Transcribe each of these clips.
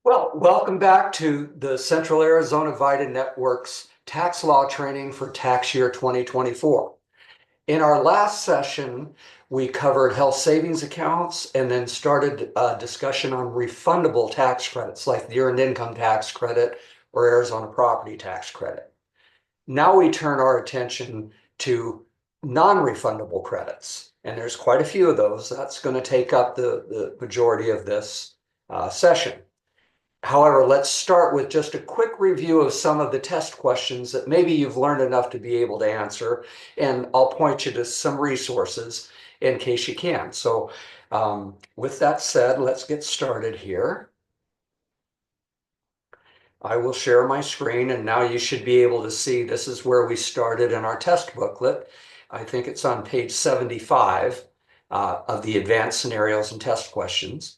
Well, welcome back to the Central Arizona VITA Network's tax law training for tax year 2024. In our last session, we covered health savings accounts and then started a discussion on refundable tax credits like the Earned Income Tax Credit or Arizona Property Tax Credit. Now we turn our attention to non-refundable credits, and there's quite a few of those. That's going to take up the majority of this session. However, let's start with just a quick review of some of the test questions that maybe you've learned enough to be able to answer, and I'll point you to some resources in case you can. So with that said, let's get started here. I will share my screen, and now you should be able to see this is where we started in our test booklet. I think it's on page 75 of the advanced scenarios and test questions.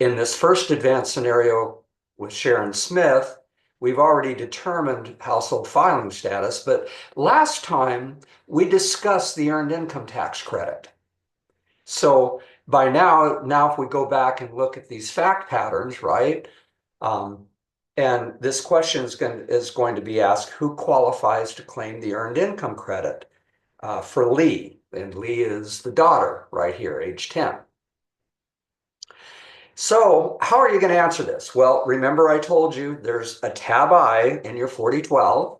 In this first advanced scenario with Sharon Smith, we've already determined household filing status, but last time we discussed the earned income tax credit. So by now if we go back and look at these fact patterns, right? And this question is going to be asked, who qualifies to claim the earned income credit for Lee? And Lee is the daughter right here, age 10. So how are you going to answer this? Well, remember I told you there's a tab I in your 4012,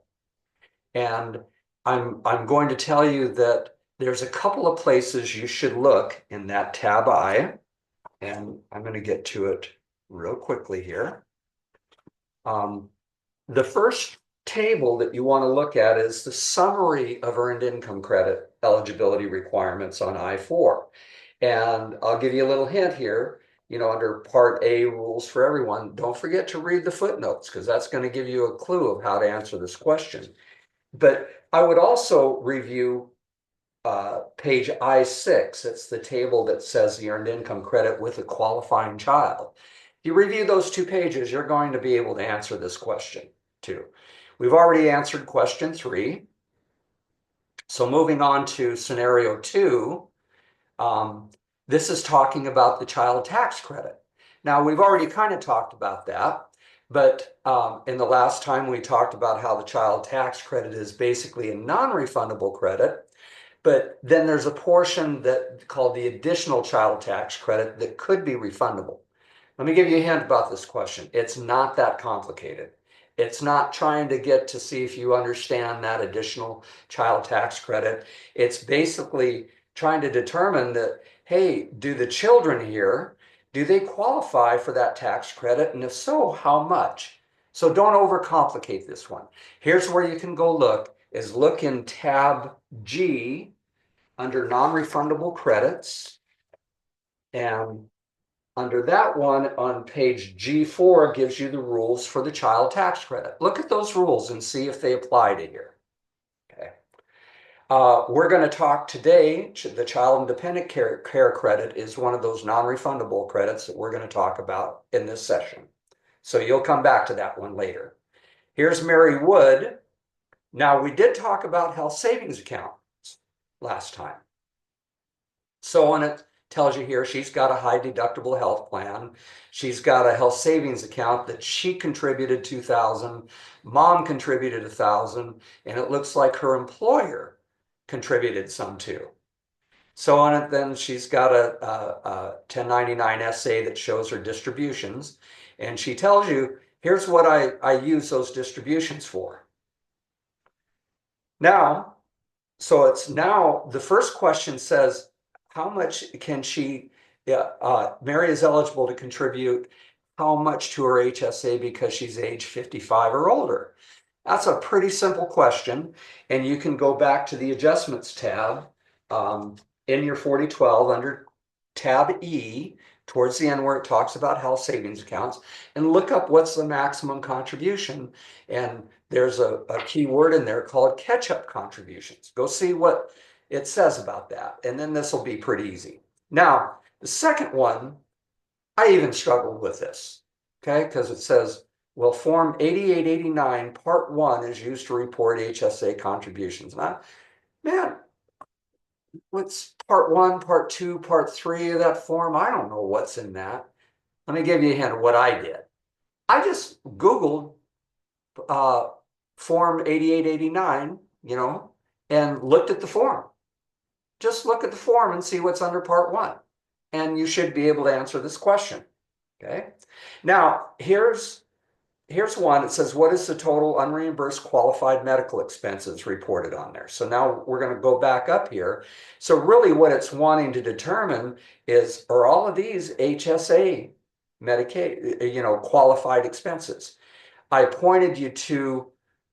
and I'm going to tell you that there's a couple of places you should look in that tab I, and I'm going to get to it real quickly here. The first table that you want to look at is the summary of earned income credit eligibility requirements on I-4. And I'll give you a little hint here, under Part A, rules for everyone, don't forget to read the footnotes because that's going to give you a clue of how to answer this question. But I would also review page I-6. It's the table that says the earned income credit with a qualifying child. If you review those two pages, you're going to be able to answer this question too. We've already answered question 3. So moving on to scenario 2, this is talking about the child tax credit. Now, we've already kind of talked about that, but in the last time we talked about how the child tax credit is basically a non-refundable credit, but then there's a portion that called the additional child tax credit that could be refundable. Let me give you a hint about this question. It's not that complicated. It's not trying to get to see if you understand that additional child tax credit. It's basically trying to determine that, hey, do the children here, do they qualify for that tax credit? And if so, how much? So don't overcomplicate this one. Here's where you can go look, is look in tab G under non-refundable credits. And under that one on page G4 gives you the rules for the child tax credit. Look at those rules and see if they apply to here. Okay. We're going to talk today, the child and dependent care credit is one of those non-refundable credits that we're going to talk about in this session. So you'll come back to that one later. Here's Mary Wood. Now, we did talk about health savings accounts last time. So, and it tells you here she's got a high deductible health plan. She's got a health savings account that she contributed $2,000, mom contributed $1,000, and it looks like her employer contributed some too. So on it, then she's got a 1099 SA that shows her distributions, and she tells you, here's what I use those distributions for. Now, so it's now the first question says, how much can she, Mary is eligible to contribute how much to her HSA because she's age 55 or older? That's a pretty simple question. And you can go back to the adjustments tab in your 4012 under tab E towards the end where it talks about health savings accounts and look up what's the maximum contribution. And there's a key word in there called catch-up contributions. Go see what it says about that. And then this will be pretty easy. Now, the second one, I even struggled with this, okay? Because it says, well, Form 8889, Part 1 is used to report HSA contributions. Man, what's Part 1, Part 2, Part 3 of that form? I don't know what's in that. Let me give you a hint of what I did. I just Googled uh, Form 8889, and looked at the form. Just look at the form and see what's under Part 1. And you should be able to answer this question. Okay. Now, here's one. It says, what is the total unreimbursed qualified medical expenses reported on there? So now we're going to go back up here. So really what it's wanting to determine is, are all of these HSA Medicaid, qualified expenses? I pointed you to,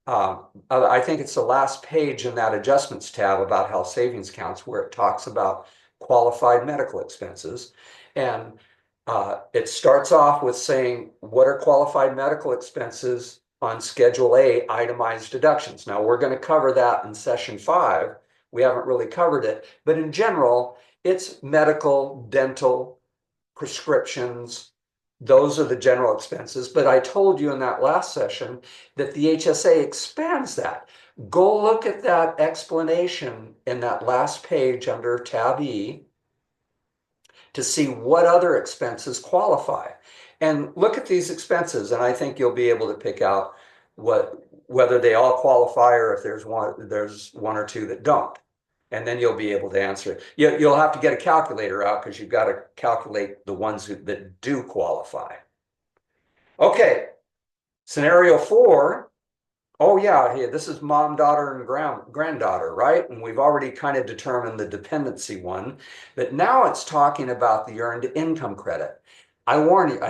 I think it's the last page in that adjustments tab about health savings accounts where it talks about qualified medical expenses. And it starts off with saying, what are qualified medical expenses on Schedule A itemized deductions? Now, we're going to cover that in session 5. We haven't really covered it, but in general, it's medical, dental, prescriptions. Those are the general expenses. But I told you in that last session that the HSA expands that. Go look at that explanation in that last page under tab E to see what other expenses qualify. And look at these expenses, and I think you'll be able to pick out whether they all qualify or if there's one or two that don't. And then you'll be able to answer it. You'll have to get a calculator out because you've got to calculate the ones that do qualify. Okay, scenario 4. Oh yeah, this is mom, daughter, and granddaughter, right? And we've already kind of determined the dependency one, but now it's talking about the earned income credit. I warned you,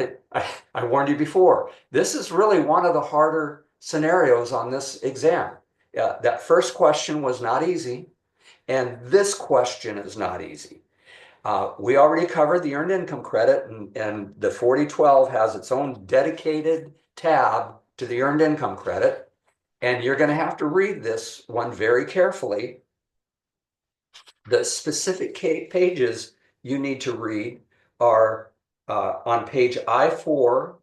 I warned you before. This is really one of the harder scenarios on this exam. That first question was not easy, and this question is not easy. We already covered the earned income credit, and the 4012 has its own dedicated tab to the earned income credit. And you're going to have to read this one very carefully. The specific pages you need to read are on page I-4,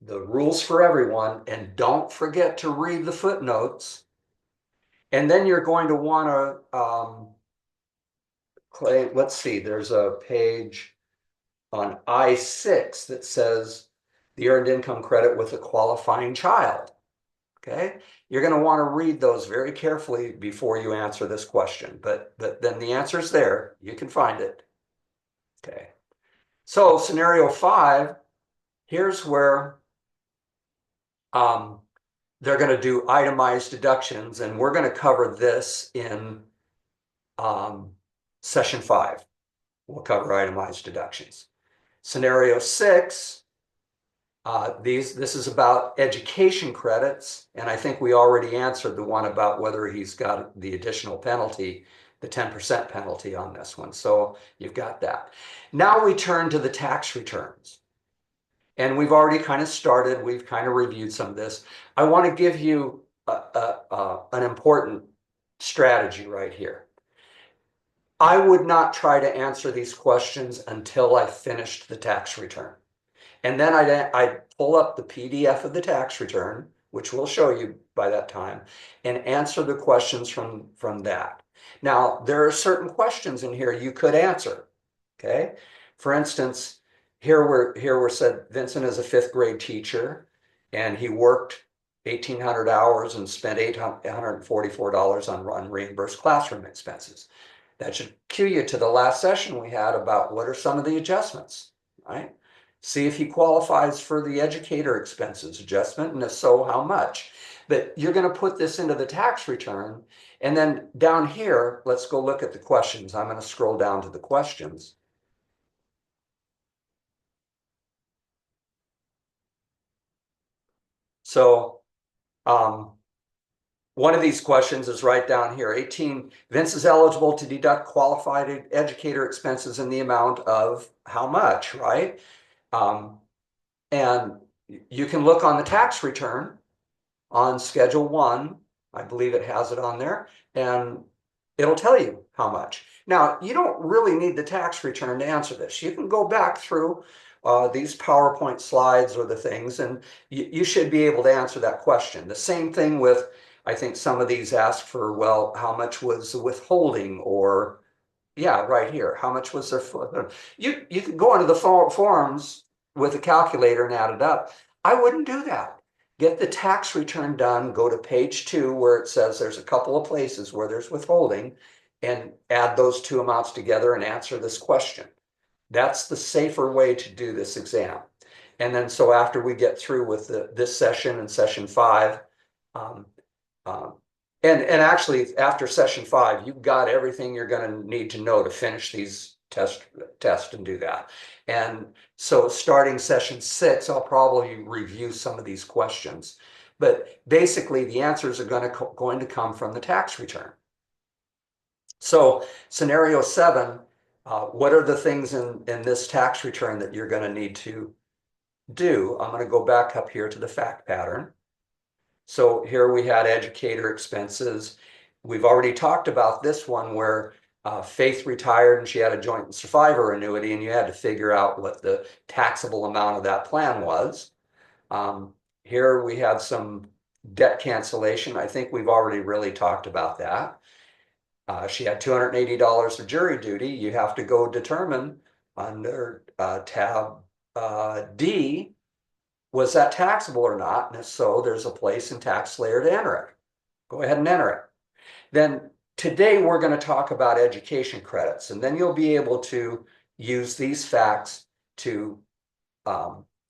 the rules for everyone, and don't forget to read the footnotes. And then you're going to want to, let's see, there's a page on I-6 that says the earned income credit with a qualifying child. Okay, you're going to want to read those very carefully before you answer this question, but then the answer is there. You can find it. Okay, so scenario 5, here's where they're going to do itemized deductions, and we're going to cover this in session 5. We'll cover itemized deductions. Scenario 6. This is about education credits, and I think we already answered the one about whether he's got the additional penalty, the 10% penalty on this one. So you've got that. Now we turn to the tax returns. And we've already kind of started, we've kind of reviewed some of this. I want to give you an important strategy right here. I would not try to answer these questions until I finished the tax return. And then I'd pull up the PDF of the tax return, which we'll show you by that time, and answer the questions from that. Now, there are certain questions in here you could answer, okay? For instance, here we're said Vincent is a 5th grade teacher, and he worked 1,800 hours and spent $844 on unreimbursed classroom expenses. That should cue you to the last session we had about what are some of the adjustments, right? See if he qualifies for the educator expenses adjustment, and if so, how much. But you're going to put this into the tax return, and then down here, let's go look at the questions. I'm going to scroll down to the questions. So one of these questions is right down here. 18, Vince is eligible to deduct qualified educator expenses in the amount of how much, right? And you can look on the tax return on Schedule 1. I believe it has it on there, and it'll tell you how much. Now, you don't really need the tax return to answer this. You can go back through these PowerPoint slides or the things, and you should be able to answer that question. The same thing with, I think some of these ask for, well, how much was the withholding, or, yeah, right here, how much was their, you can go into the forms with a calculator and add it up. I wouldn't do that. Get the tax return done, go to page 2 where it says there's a couple of places where there's withholding, and add those two amounts together and answer this question. That's the safer way to do this exam. And then so after we get through with this session and session 5, um, um, and actually after session 5, you've got everything you're going to need to know to finish these test and do that. And so starting session 6, I'll probably review some of these questions. But basically the answers are going to come from the tax return. So scenario 7, what are the things in this tax return that you're going to need to do? I'm going to go back up here to the fact pattern. So here we had educator expenses. We've already talked about this one where Faith retired and she had a joint and survivor annuity, and you had to figure out what the taxable amount of that plan was. Here we had some debt cancellation. I think we've already really talked about that. She had $280 of jury duty. You have to go determine under tab D, was that taxable or not? And if so, there's a place in tax layer to enter it. Go ahead and enter it. Then today we're going to talk about education credits, and then you'll be able to use these facts to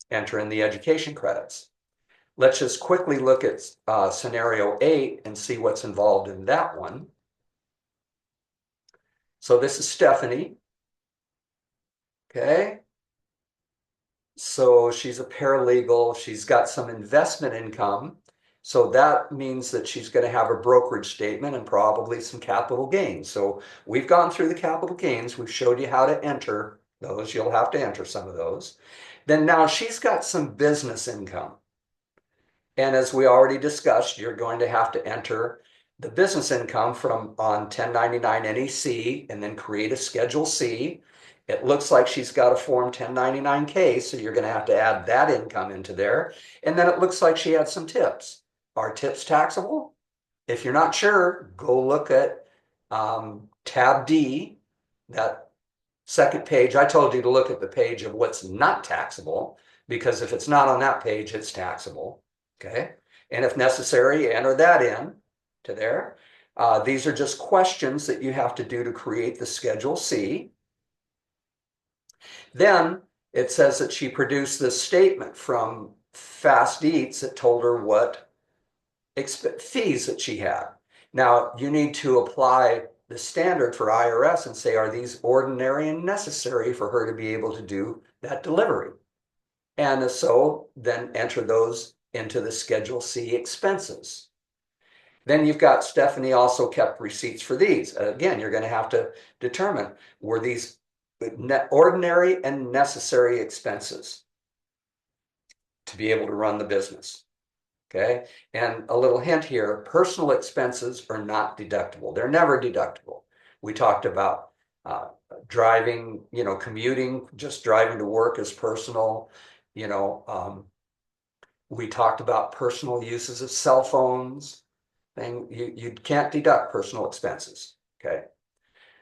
enter in the education credits. Let's just quickly look at scenario 8 and see what's involved in that one. So this is Stephanie. Okay. So she's a paralegal. She's got some investment income. So that means that she's going to have a brokerage statement and probably some capital gains. So we've gone through the capital gains. We've showed you how to enter those. You'll have to enter some of those. Then now she's got some business income. And as we already discussed, you're going to have to enter the business income from on 1099 NEC and then create a Schedule C. It looks like she's got a Form 1099-K, so you're going to have to add that income into there. And then it looks like she had some tips. Are tips taxable? If you're not sure, go look at tab D, that second page. I told you to look at the page of what's not taxable, because if it's not on that page, it's taxable. Okay. And if necessary, enter that in to there. These are just questions that you have to do to create the Schedule C. Then it says that she produced this statement from Fast Eats that told her what fees that she had. Now you need to apply the standard for IRS and say, are these ordinary and necessary for her to be able to do that delivery? And so then enter those into the Schedule C expenses. Then you've got Stephanie also kept receipts for these. Again, you're going to have to determine, were these ordinary and necessary expenses to be able to run the business? Okay. And a little hint here, personal expenses are not deductible. They're never deductible. We talked about driving, commuting, just driving to work is personal. We talked about personal uses of cell phones. You can't deduct personal expenses. Okay.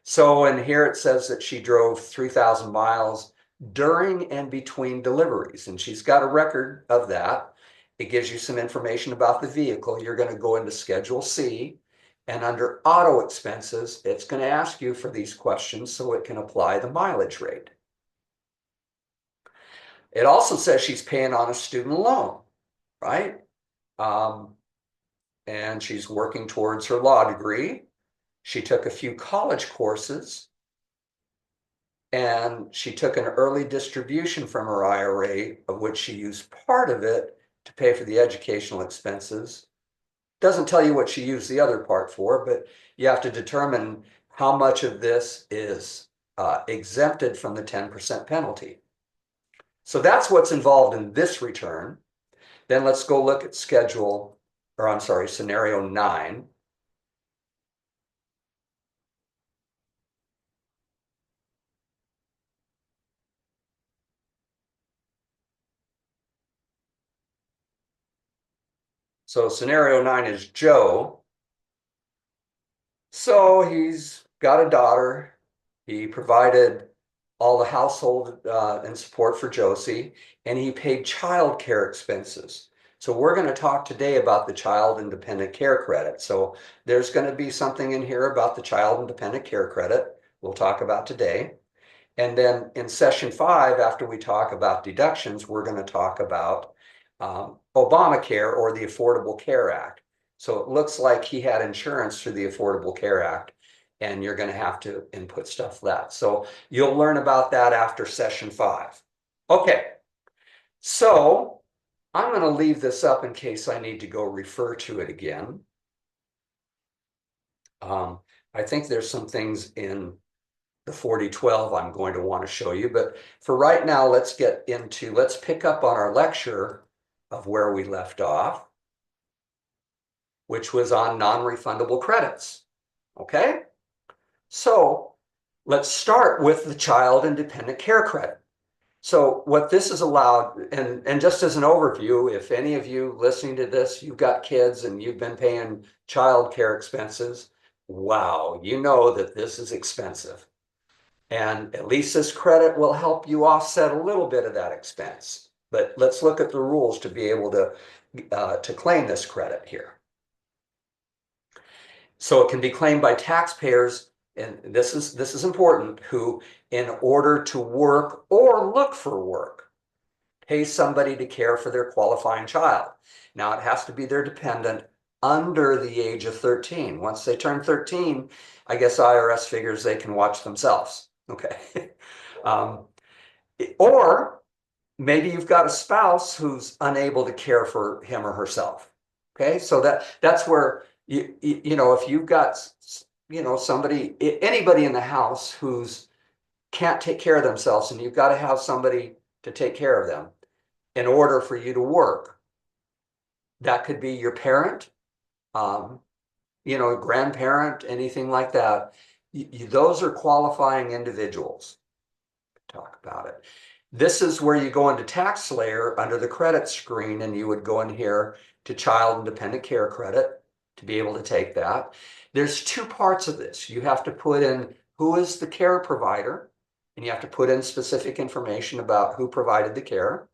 So in here it says that she drove 3,000 miles during and between deliveries, and she's got a record of that. It gives you some information about the vehicle. You're going to go into Schedule C, and under auto expenses, it's going to ask you for these questions so it can apply the mileage rate. It also says she's paying on a student loan, right? And she's working towards her law degree. She took a few college courses, and she took an early distribution from her IRA, of which she used part of it to pay for the educational expenses. Doesn't tell you what she used the other part for, but you have to determine how much of this is exempted from the 10% penalty. So that's what's involved in this return. Then let's go look at scenario 9. So scenario 9 is Joe. So he's got a daughter. He provided all the household and support for Josie, and he paid child care expenses. So we're going to talk today about the child and dependent care credit. So there's going to be something in here about the child and dependent care credit we'll talk about today. And then in session 5, after we talk about deductions, we're going to talk about Obamacare, or the Affordable Care Act. So it looks like he had insurance through the Affordable Care Act, and you're going to have to input stuff that. So you'll learn about that after session 5. Okay, so I'm going to leave this up in case I need to go refer to it again. I think there's some things in the 4012 I'm going to want to show you, but for right now, let's pick up on our lecture of where we left off, which was on non-refundable credits. Okay, so let's start with the child and dependent care credit. So what this is allowed, and just as an overview, if any of you listening to this, you've got kids and you've been paying child care expenses, wow, you know that this is expensive. And at least this credit will help you offset a little bit of that expense. But let's look at the rules to be able to claim this credit here. So it can be claimed by taxpayers, and this is important, who, in order to work or look for work, pay somebody to care for their qualifying child. Now, it has to be their dependent under the age of 13. Once they turn 13, I guess IRS figures they can watch themselves. Okay. Or maybe you've got a spouse who's unable to care for him or herself. Okay, so that's where you know, if you've got, you know, anybody in the house who's can't take care of themselves, and you've got to have somebody to take care of them in order for you to work. That could be your parent, you know, grandparent, anything like that. Those are qualifying individuals. Talk about it. This is where you go into tax layer under the credit screen, and you would go in here to child and dependent care credit to be able to take that. There's 2 parts of this. You have to put in who is the care provider, and you have to put in specific information about who provided the care.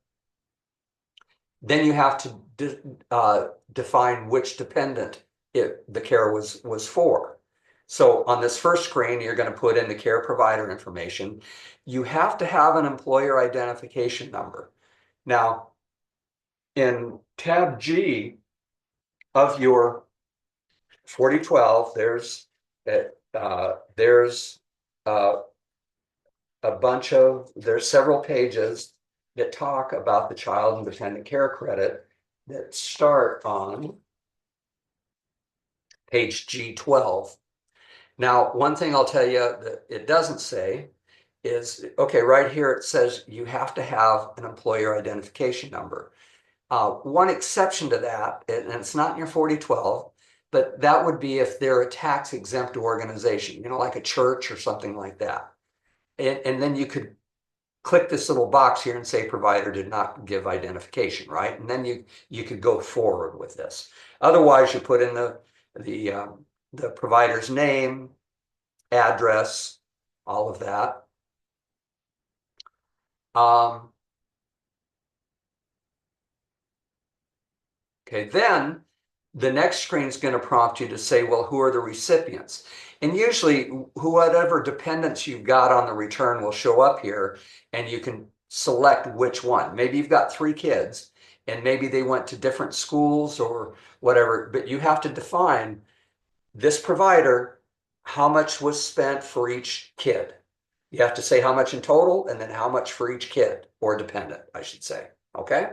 Then you have to define which dependent the care was for. So on this first screen, you're going to put in the care provider information. You have to have an employer identification number. Now, in tab G of your 4012, there's there's several pages that talk about the child and dependent care credit that start on page G12. Now, one thing I'll tell you that it doesn't say is, okay, right here it says you have to have an employer identification number. One exception to that, and it's not in your 4012, but that would be if they're a tax exempt organization, you know, like a church or something like that. And then you could click this little box here and say provider did not give identification, right? And then you could go forward with this. Otherwise, you put in the provider's name, address, all of that. Okay, then the next screen is going to prompt you to say, well, who are the recipients? And usually whatever dependents you've got on the return will show up here, and you can select which one. Maybe you've got 3 kids, and maybe they went to different schools or whatever, but you have to define this provider, how much was spent for each kid. You have to say how much in total, and then how much for each kid, or dependent, I should say, okay?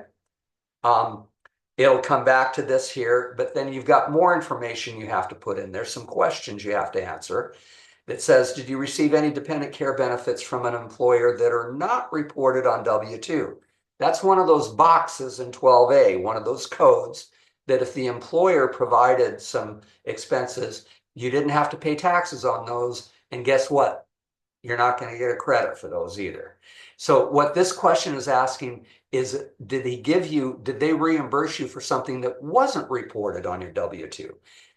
It'll come back to this here, but then you've got more information you have to put in. There's some questions you have to answer that says, did you receive any dependent care benefits from an employer that are not reported on W-2? That's one of those boxes in 12A, one of those codes that if the employer provided some expenses, you didn't have to pay taxes on those. And guess what? You're not going to get a credit for those either. So what this question is asking is, did they reimburse you for something that wasn't reported on your W-2?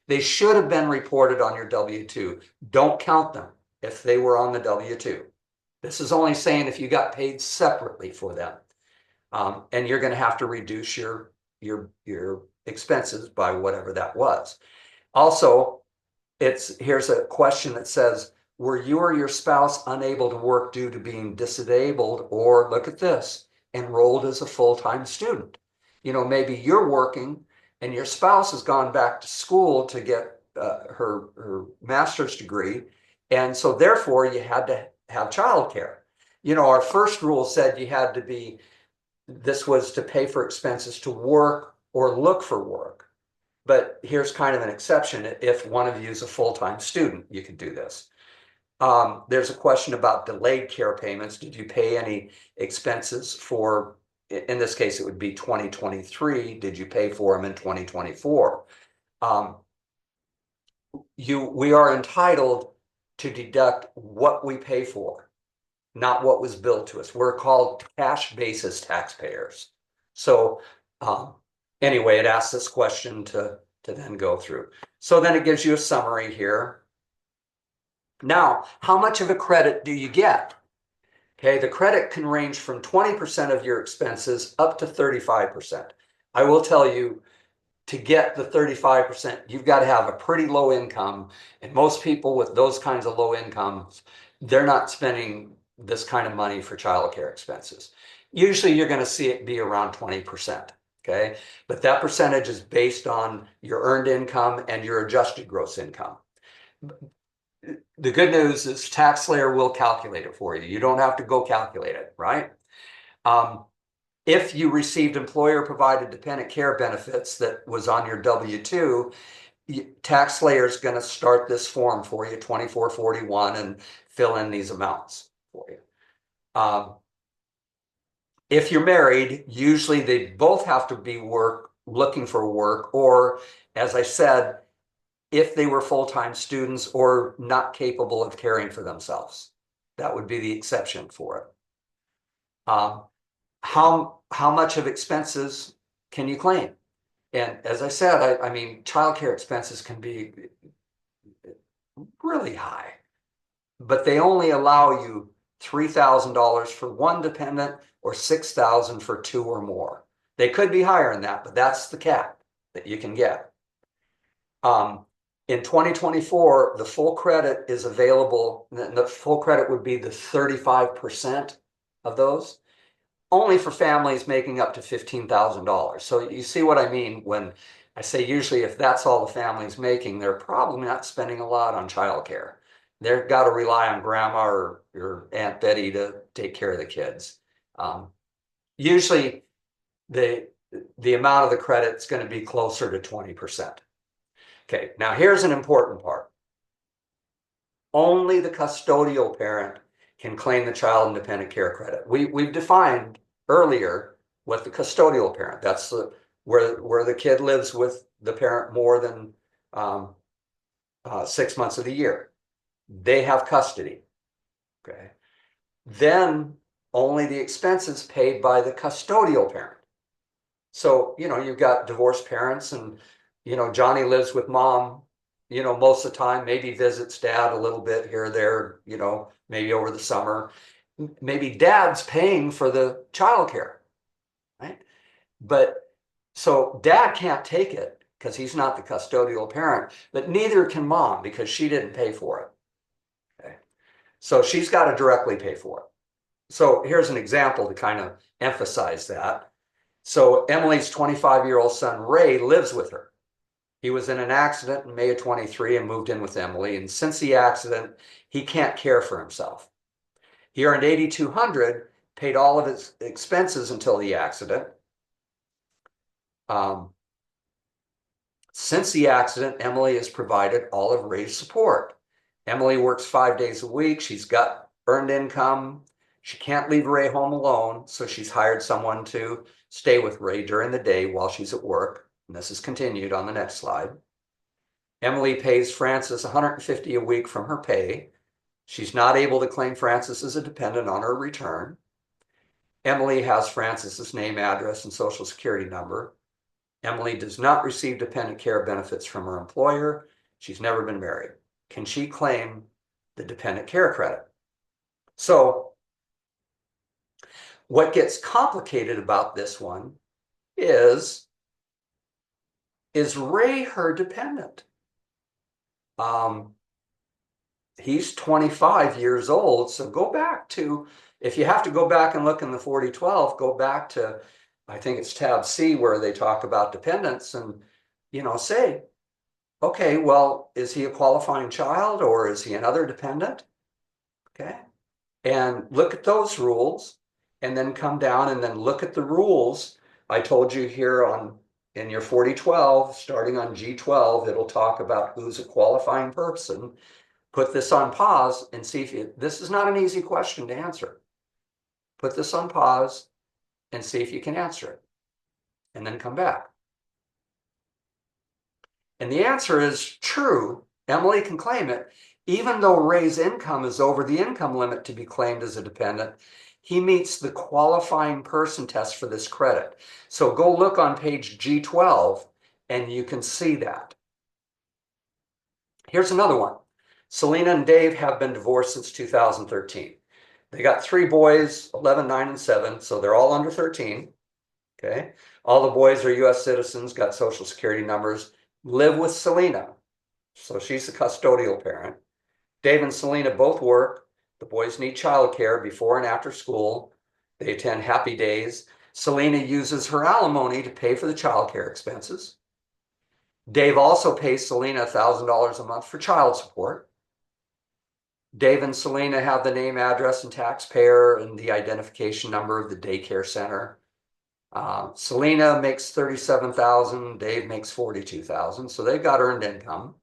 They should have been reported on your W-2. Don't count them if they were on the W-2. This is only saying if you got paid separately for them. And you're going to have to reduce your expenses by whatever that was. Also, here's a question that says, were you or your spouse unable to work due to being disabled, or look at this, enrolled as a full-time student? Maybe you're working and your spouse has gone back to school to get her master's degree, and so therefore you had to have childcare. Our first rule said this was to pay for expenses to work or look for work. But here's kind of an exception. If one of you is a full-time student, you could do this. There's a question about delayed care payments. Did you pay any expenses for, in this case, it would be 2023. Did you pay for them in 2024? We are entitled to deduct what we pay for, not what was billed to us. We're called cash basis taxpayers. So anyway, it asks this question to then go through. So then it gives you a summary here. Now, how much of a credit do you get? Okay, the credit can range from 20% of your expenses up to 35%. I will tell you, to get the 35%, you've got to have a pretty low income. And most people with those kinds of low incomes, they're not spending this kind of money for childcare expenses. Usually you're going to see it be around 20%. Okay, but that percentage is based on your earned income and your adjusted gross income. The good news is TaxSlayer will calculate it for you. You don't have to go calculate it, right? If you received employer-provided dependent care benefits that was on your W-2, TaxSlayer is going to start this form for you, 2441, and fill in these amounts for you. If you're married, usually they both have to be looking for work, or, as I said, if they were full-time students or not capable of caring for themselves. That would be the exception for it. How much of expenses can you claim? And as I said, I mean, childcare expenses can be really high, but they only allow you $3,000 for one dependent or $6,000 for two or more. They could be higher than that, but that's the cap that you can get. In 2024, the full credit is available. The full credit would be the 35% of those, only for families making up to $15,000. So you see what I mean when I say usually if that's all the family's making, they're probably not spending a lot on childcare. They've got to rely on grandma or your Aunt Betty to take care of the kids. Usually the amount of the credit is going to be closer to 20%. Okay, now here's an important part. Only the custodial parent can claim the child and dependent care credit. We've defined earlier what the custodial parent, that's where the kid lives with the parent more than 6 months of the year. They have custody. Okay. Then only the expenses paid by the custodial parent. So, you've got divorced parents and, Johnny lives with mom, most of the time, maybe visits dad a little bit here or there, maybe over the summer. Maybe dad's paying for the childcare, right? But so dad can't take it because he's not the custodial parent, but neither can mom because she didn't pay for it. Okay. So she's got to directly pay for it. So here's an example to kind of emphasize that. So Emily's 25-year-old son, Ray, lives with her. He was in an accident in May of 23 and moved in with Emily. And since the accident, he can't care for himself. He earned $8,200, paid all of his expenses until the accident. Since the accident, Emily has provided all of Ray's support. Emily works 5 days a week. She's got earned income. She can't leave Ray home alone, so she's hired someone to stay with Ray during the day while she's at work. And this is continued on the next slide. Emily pays Frances $150 a week from her pay. She's not able to claim Frances as a dependent on her return. Emily has Frances's name, address, and social security number. Emily does not receive dependent care benefits from her employer. She's never been married. Can she claim the dependent care credit? So What gets complicated about this one is Ray her dependent? He's 25 years old, so go back to, if you have to go back and look in the 4012, go back to, I think it's tab C where they talk about dependents and, say, okay, well, is he a qualifying child or is he another dependent? Okay. And look at those rules and then come down and then look at the rules. I told you here in your 4012, starting on G12, it'll talk about who's a qualifying person. Put this on pause and see if this is not an easy question to answer. Put this on pause and see if you can answer it, and then come back. And the answer is true. Emily can claim it. Even though Ray's income is over the income limit to be claimed as a dependent, he meets the qualifying person test for this credit. So go look on page G12 and you can see that. Here's another one. Selena and Dave have been divorced since 2013. They got 3 boys, 11, 9, and 7, so they're all under 13. Okay. All the boys are US citizens, got social security numbers, live with Selena. So she's the custodial parent. Dave and Selena both work. The boys need childcare before and after school. They attend Happy Days. Selena uses her alimony to pay for the childcare expenses. Dave also pays Selena $1,000 a month for child support. Dave and Selena have the name, address, and taxpayer and the identification number of the daycare center. Selena makes $37,000, Dave makes $42,000, so they've got earned income.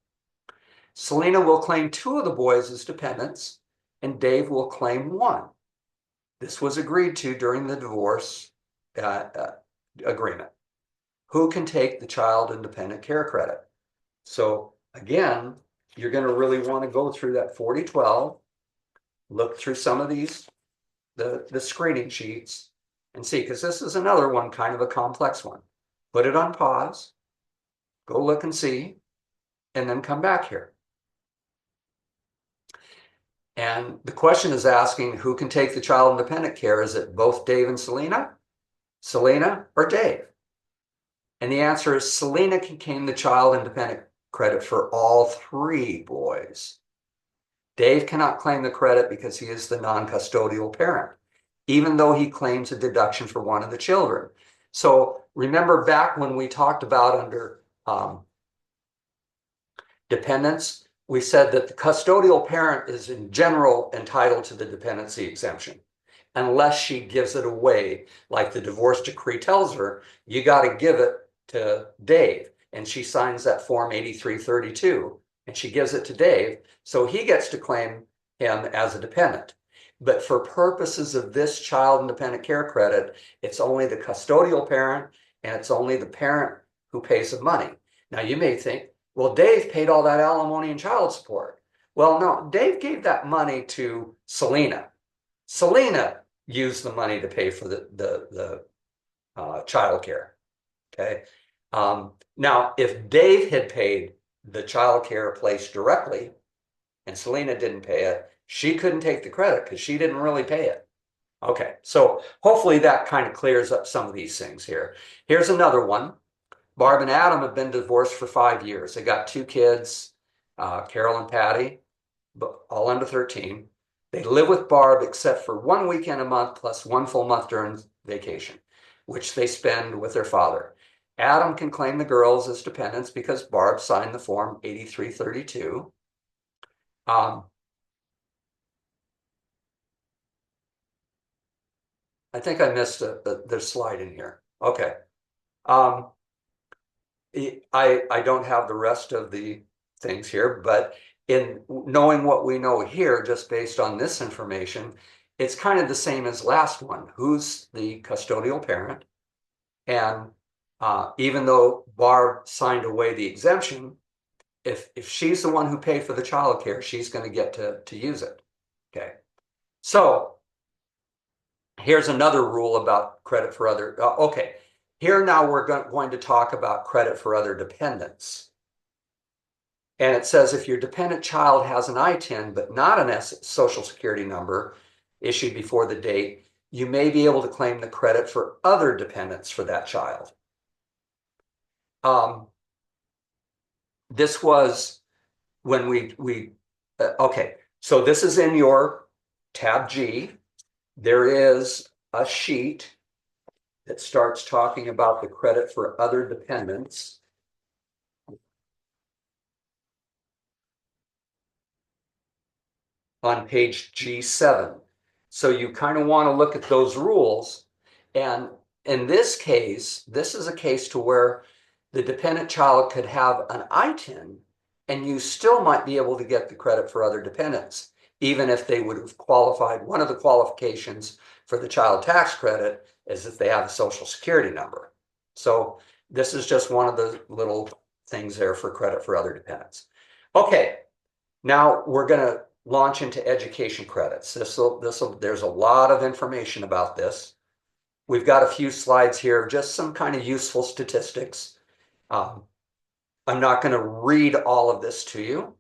Selena will claim 2 of the boys as dependents, and Dave will claim 1. This was agreed to during the divorce agreement. Who can take the child and dependent care credit? So again, you're going to really want to go through that 4012, look through some of these, the screening sheets, and see, because this is another one, kind of a complex one. Put it on pause, go look and see, and then come back here. And the question is asking who can take the child and dependent care? Is it both Dave and Selena, or Dave? And the answer is Selena can claim the child and dependent credit for all 3 boys. Dave cannot claim the credit because he is the non-custodial parent, even though he claims a deduction for one of the children. So remember back when we talked about under dependents, we said that the custodial parent is in general entitled to the dependency exemption, unless she gives it away, like the divorce decree tells her, you got to give it to Dave. And she signs that form 8332 and she gives it to Dave. So he gets to claim him as a dependent. But for purposes of this child and dependent care credit, it's only the custodial parent and it's only the parent who pays the money. Now you may think, well, Dave paid all that alimony and child support. Well, no, Dave gave that money to Selena. Selena used the money to pay for the child care. Okay. Now, if Dave had paid the child care place directly and Selena didn't pay it, she couldn't take the credit because she didn't really pay it. Okay, so hopefully that kind of clears up some of these things here. Here's another one. Barb and Adam have been divorced for 5 years. They got 2 kids, Carol and Patty, all under 13. They live with Barb except for 1 weekend a month plus 1 full month during vacation, which they spend with their father. Adam can claim the girls as dependents because Barb signed the form 8332. I think I missed the slide in here. Okay. I don't have the rest of the things here, but in knowing what we know here, just based on this information, it's kind of the same as last one. Who's the custodial parent? And even though Barb signed away the exemption, if she's the one who paid for the child care, she's going to get to use it. Okay. So here's another rule about credit for other. Okay. Here now we're going to talk about credit for other dependents. And it says if your dependent child has an ITIN but not an social security number issued before the date, you may be able to claim the credit for other dependents for that child. This was when okay, so this is in your tab G. There is a sheet that starts talking about the credit for other dependents. On page G7. So you kind of want to look at those rules. And in this case, this is a case to where the dependent child could have an ITIN and you still might be able to get the credit for other dependents, even if they would have qualified. One of the qualifications for the child tax credit is if they have a social security number. So this is just one of the little things there for credit for other dependents. Okay, now we're going to launch into education credits. There's a lot of information about this. We've got a few slides here, just some kind of useful statistics. I'm not going to read all of this to you,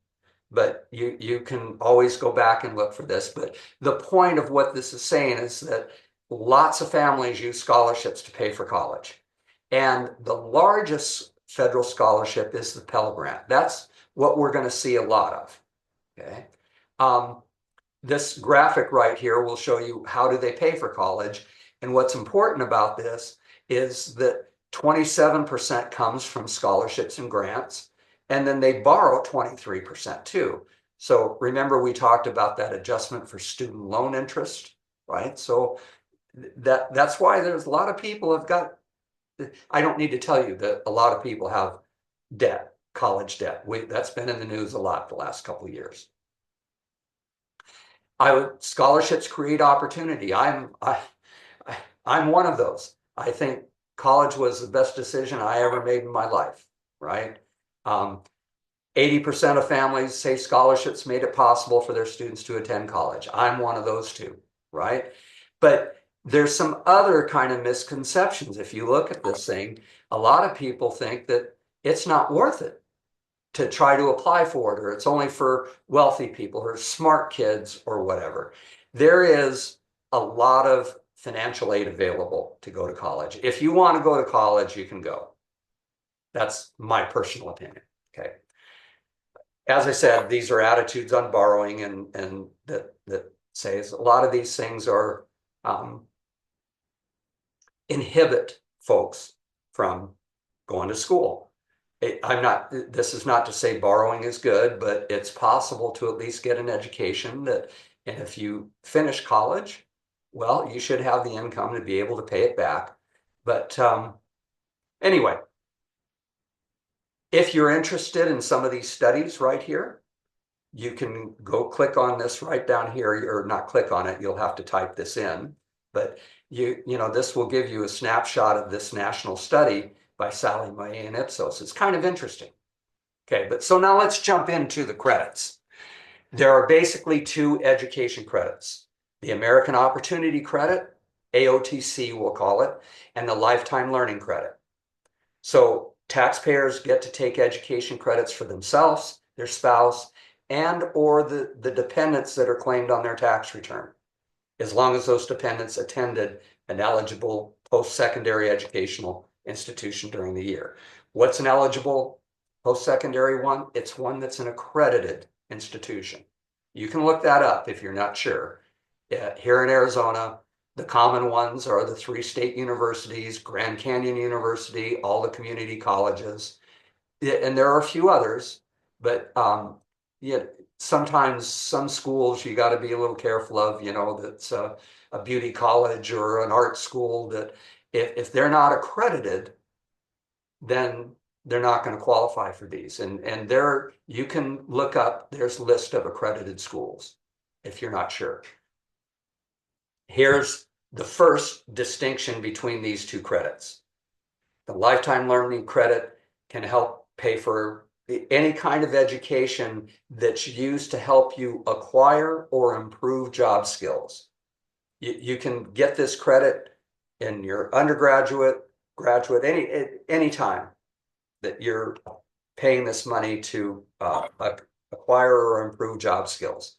but you can always go back and look for this. But the point of what this is saying is that lots of families use scholarships to pay for college. And the largest federal scholarship is the Pell Grant. That's what we're going to see a lot of. Okay. This graphic right here will show you how do they pay for college. And what's important about this is that 27% comes from scholarships and grants, and then they borrow 23% too. So remember, we talked about that adjustment for student loan interest, right? So that's why there's a lot of people have got, I don't need to tell you that a lot of people have debt, college debt. That's been in the news a lot the last couple of years. Scholarships create opportunity. I'm one of those. I think college was the best decision I ever made in my life, right? 80% of families say scholarships made it possible for their students to attend college. I'm one of those two, right? But there's some other kind of misconceptions. If you look at this thing, a lot of people think that it's not worth it to try to apply for it, or it's only for wealthy people or smart kids or whatever. There is a lot of financial aid available to go to college. If you want to go to college, you can go. That's my personal opinion. Okay. As I said, these are attitudes on borrowing, and that says a lot of these things are inhibit folks from going to school. This is not to say borrowing is good, but it's possible to at least get an education and if you finish college, well, you should have the income to be able to pay it back. But anyway, if you're interested in some of these studies right here, you can go click on this right down here, or not click on it, you'll have to type this in. But this will give you a snapshot of this national study by Sally May and Ipsos. It's kind of interesting. Okay, but so now let's jump into the credits. There are basically two education credits: the American Opportunity Credit, AOTC we'll call it, and the Lifetime Learning Credit. So taxpayers get to take education credits for themselves, their spouse, and or the dependents that are claimed on their tax return, as long as those dependents attended an eligible post-secondary educational institution during the year. What's an eligible post-secondary one? It's one that's an accredited institution. You can look that up if you're not sure. Here in Arizona, the common ones are the 3 state universities, Grand Canyon University, all the community colleges, and there are a few others, but sometimes some schools you got to be a little careful of, that's a beauty college or an art school, that if they're not accredited, then they're not going to qualify for these. And there you can look up, there's a list of accredited schools if you're not sure. Here's the first distinction between these two credits. The Lifetime Learning Credit can help pay for any kind of education that's used to help you acquire or improve job skills. You can get this credit in your undergraduate, graduate, any time that you're paying this money to acquire or improve job skills.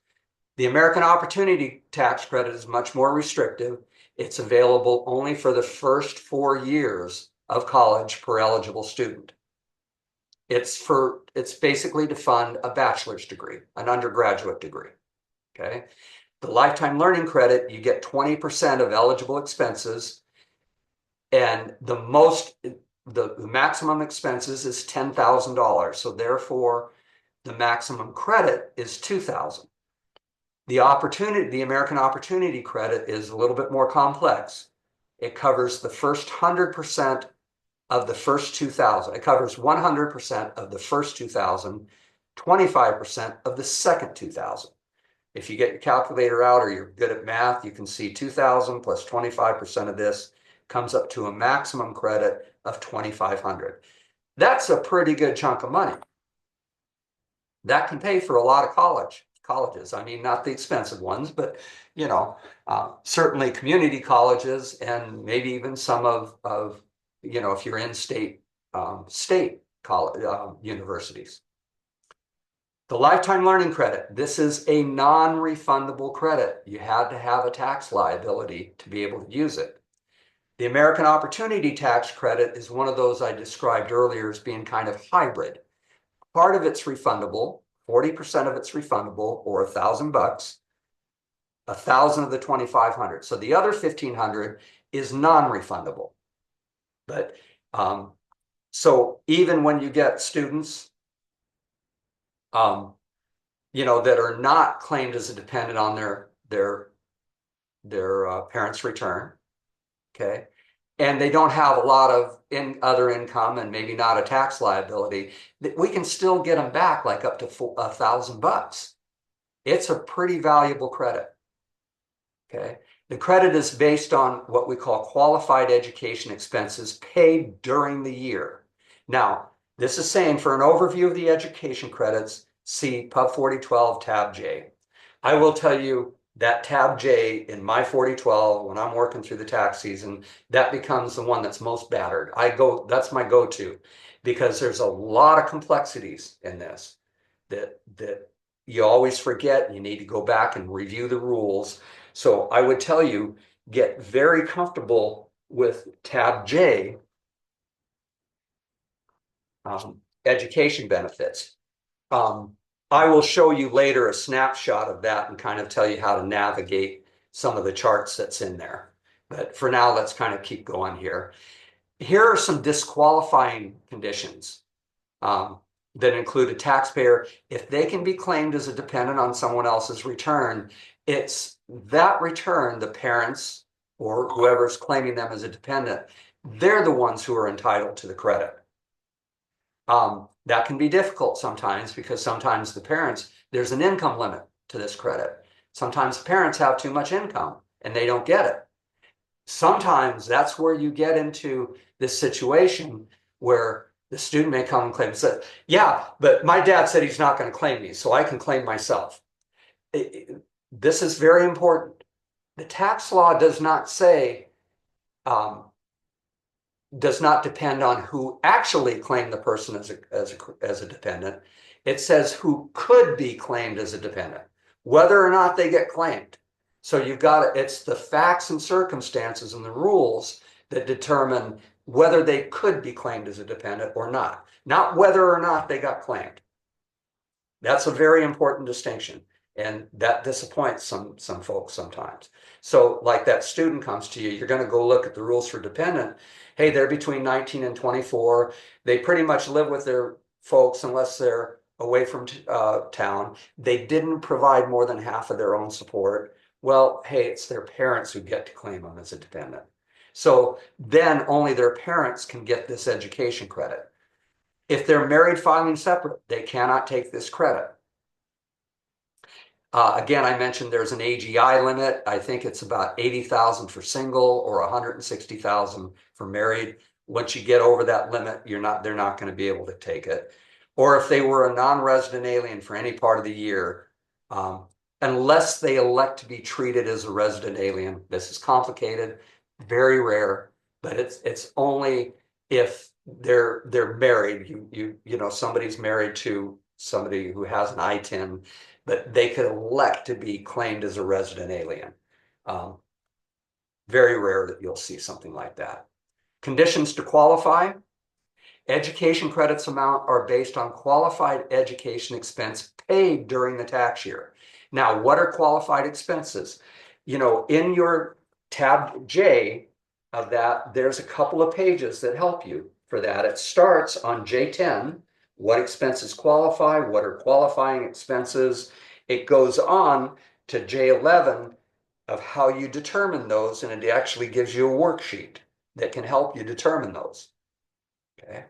The American Opportunity Tax Credit is much more restrictive. It's available only for the first 4 years of college per eligible student. It's basically to fund a bachelor's degree, an undergraduate degree. Okay. The lifetime learning credit, you get 20% of eligible expenses, and the maximum expenses is $10,000. So therefore, the maximum credit is $2,000. The American Opportunity Credit is a little bit more complex. It covers the first 100% of the first 2,000. It covers 100% of the first 2,000, 25% of the second 2,000. If you get your calculator out or you're good at math, you can see 2,000 plus 25% of this comes up to a maximum credit of 2,500. That's a pretty good chunk of money. That can pay for a lot of colleges. I mean, not the expensive ones, but certainly community colleges, and maybe even some of if you're in state college universities. The lifetime learning credit, this is a non-refundable credit. You had to have a tax liability to be able to use it. The American Opportunity Tax Credit is one of those I described earlier as being kind of hybrid. Part of it's refundable, 40% of it's refundable, or $1,000, 1,000 of the 2,500. So the other 1,500 is non-refundable. But so even when you get students, that are not claimed as a dependent on their parents' return, okay, and they don't have a lot of other income and maybe not a tax liability, we can still get them back like up to $1,000. It's a pretty valuable credit. Okay. The credit is based on what we call qualified education expenses paid during the year. Now, this is saying for an overview of the education credits, see Pub 4012 tab J. I will tell you that tab J in my 4012, when I'm working through the tax season, that becomes the one that's most battered. That's my go-to, because there's a lot of complexities in this that you always forget. You need to go back and review the rules. So I would tell you, get very comfortable with tab J, education benefits. I will show you later a snapshot of that and kind of tell you how to navigate some of the charts that's in there. But for now, let's kind of keep going here. Here are some disqualifying conditions that include a taxpayer. If they can be claimed as a dependent on someone else's return, it's that return, the parents or whoever's claiming them as a dependent, they're the ones who are entitled to the credit. That can be difficult sometimes, because sometimes the parents, there's an income limit to this credit. Sometimes parents have too much income and they don't get it. Sometimes that's where you get into this situation where the student may come and claim and say, yeah, but my dad said he's not going to claim me, so I can claim myself. This is very important. The tax law does not say, does not depend on who actually claimed the person as a dependent. It says who could be claimed as a dependent, whether or not they get claimed. So it's the facts and circumstances and the rules that determine whether they could be claimed as a dependent or not whether or not they got claimed. That's a very important distinction, and that disappoints some folks sometimes. So like that student comes to you, you're going to go look at the rules for dependent. Hey, they're between 19 and 24. They pretty much live with their folks unless they're away from town. They didn't provide more than half of their own support. Well, hey, it's their parents who get to claim them as a dependent. So then only their parents can get this education credit. If they're married filing separate, they cannot take this credit. Again, I mentioned there's an AGI limit. I think it's about 80,000 for single or 160,000 for married. Once you get over that limit, they're not going to be able to take it. Or if they were a non-resident alien for any part of the year, unless they elect to be treated as a resident alien. This is complicated, very rare, but it's only if they're married. Somebody's married to somebody who has an ITIN, but they could elect to be claimed as a resident alien. Very rare that you'll see something like that. Conditions to qualify. Education credits amount are based on qualified education expense paid during the tax year. Now, what are qualified expenses? In your tab J of that, there's a couple of pages that help you for that. It starts on J10, what expenses qualify, what are qualifying expenses. It goes on to J11 of how you determine those, and it actually gives you a worksheet that can help you determine those. Okay.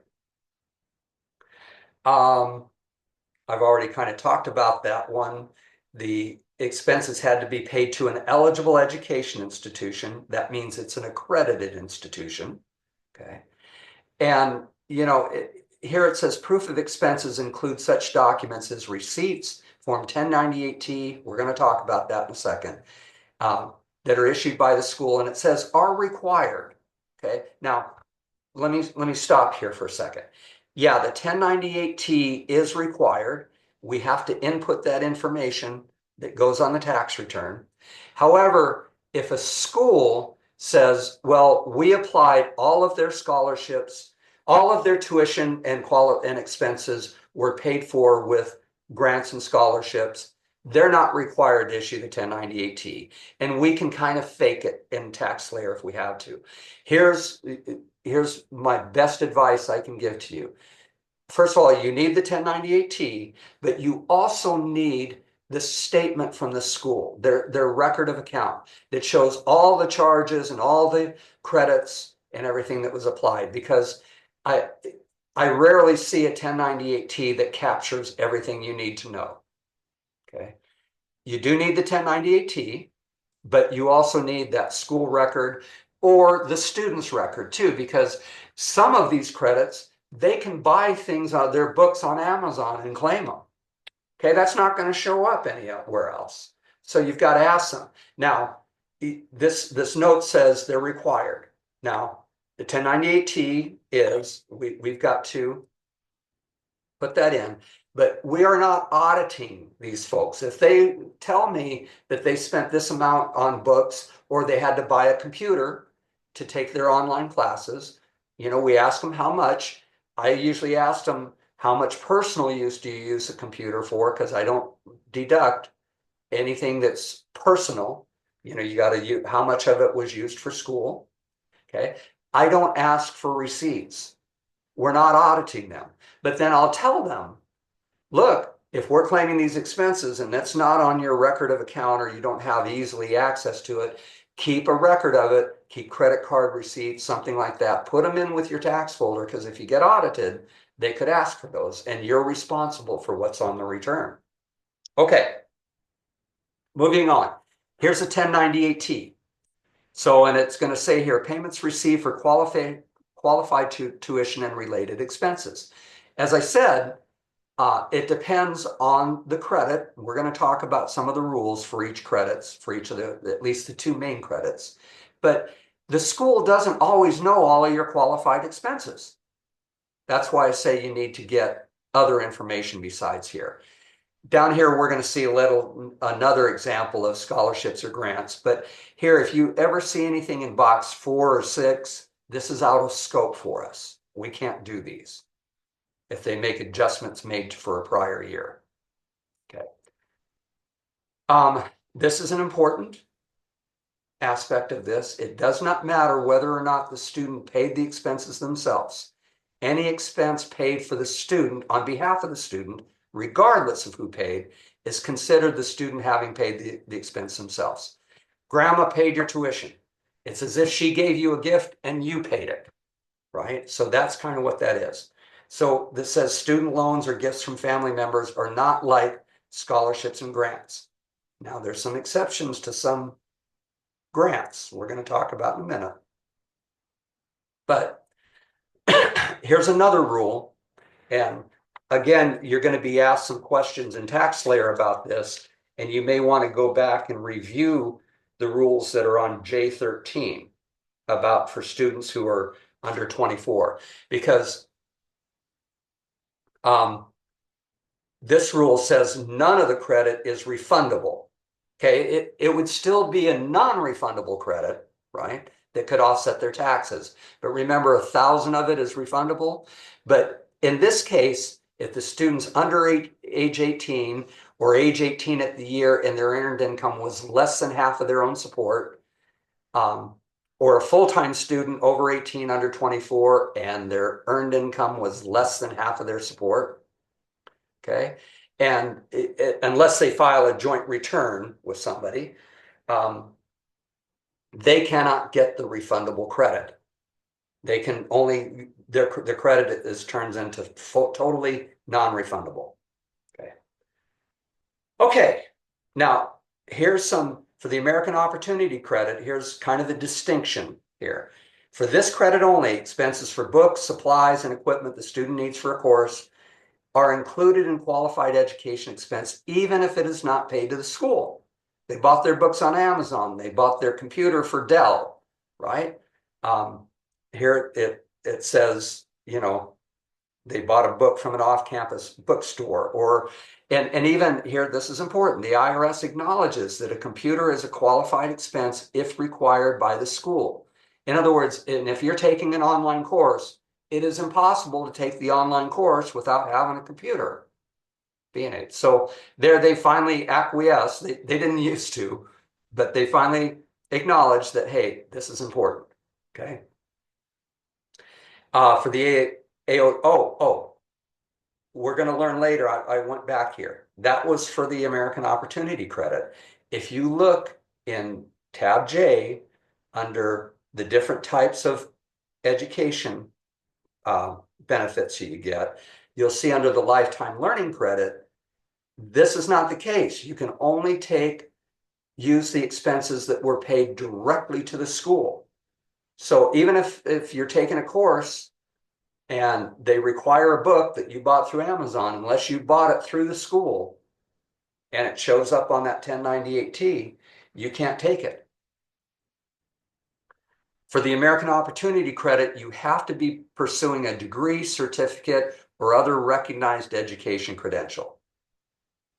I've already kind of talked about that one. The expenses had to be paid to an eligible education institution. That means it's an accredited institution. Okay. And, here it says proof of expenses include such documents as receipts, Form 1098-T, we're going to talk about that in a second, that are issued by the school, and it says are required. Okay. Now, let me stop here for a second. Yeah, the 1098-T is required. We have to input that information that goes on the tax return. However, if a school says, well, we applied all of their scholarships, all of their tuition and expenses were paid for with grants and scholarships, they're not required to issue the 1098-T. And we can kind of fake it in TaxSlayer if we have to. Here's my best advice I can give to you. First of all, you need the 1098-T, but you also need the statement from the school, their record of account that shows all the charges and all the credits and everything that was applied, because I rarely see a 1098-T that captures everything you need to know. Okay. You do need the 1098-T, but you also need that school record or the student's record too, because some of these credits, they can buy things out of their books on Amazon and claim them. Okay, that's not going to show up anywhere else. So you've got to ask them. Now, this note says they're required. Now, the 1098-T is, we've got to put that in, but we are not auditing these folks. If they tell me that they spent this amount on books or they had to buy a computer to take their online classes, we ask them how much. I usually ask them, how much personal use do you use a computer for? Because I don't deduct anything that's personal. You got to use how much of it was used for school. Okay. I don't ask for receipts. We're not auditing them. But then I'll tell them, look, if we're claiming these expenses and that's not on your record of account or you don't have easily access to it, keep a record of it, keep credit card receipts, something like that. Put them in with your tax folder, because if you get audited, they could ask for those and you're responsible for what's on the return. Okay, moving on. Here's a 1098-T. So, and it's going to say here, payments received for qualified tuition and related expenses. As I said, it depends on the credit. We're going to talk about some of the rules for each credits, for each of at least the two main credits. But the school doesn't always know all of your qualified expenses. That's why I say you need to get other information besides here. Down here, we're going to see another example of scholarships or grants. But here, if you ever see anything in box 4 or 6, this is out of scope for us. We can't do these if they make adjustments made for a prior year. Okay. This is an important aspect of this. It does not matter whether or not the student paid the expenses themselves. Any expense paid for the student on behalf of the student, regardless of who paid, is considered the student having paid the expense themselves. Grandma paid your tuition. It's as if she gave you a gift and you paid it, right? So that's kind of what that is. So this says student loans or gifts from family members are not like scholarships and grants. Now, there's some exceptions to some grants we're going to talk about in a minute. But here's another rule. And again, you're going to be asked some questions in TaxSlayer about this, and you may want to go back and review the rules that are on J13 about for students who are under 24, because this rule says none of the credit is refundable. Okay, it would still be a non-refundable credit, right? That could offset their taxes. But remember, 1,000 of it is refundable. But in this case, if the student's under age 18 or age 18 at the year and their earned income was less than half of their own support, or a full-time student over 18, under 24, and their earned income was less than half of their support, okay? And unless they file a joint return with somebody, they cannot get the refundable credit. They can only, their credit is turns into totally non-refundable. Okay. Okay. Now, here's some, for the American Opportunity Credit, here's kind of the distinction here. For this credit only, expenses for books, supplies, and equipment the student needs for a course are included in qualified education expense, even if it is not paid to the school. They bought their books on Amazon. They bought their computer for Dell, right? Here it says, you know, they bought a book from an off-campus bookstore, or and even here, this is important. The IRS acknowledges that a computer is a qualified expense if required by the school. In other words, and if you're taking an online course, it is impossible to take the online course without having a computer. So there they finally acquiesced. They didn't used to, but they finally acknowledged that, hey, this is important. Okay. For the we're going to learn later. I went back here. That was for the American Opportunity Credit. If you look in tab J under the different types of education benefits you get, you'll see under the lifetime learning credit, this is not the case. You can only use the expenses that were paid directly to the school. So even if you're taking a course and they require a book that you bought through Amazon, unless you bought it through the school and it shows up on that 1098-T, you can't take it. For the American Opportunity Credit, you have to be pursuing a degree, certificate, or other recognized education credential.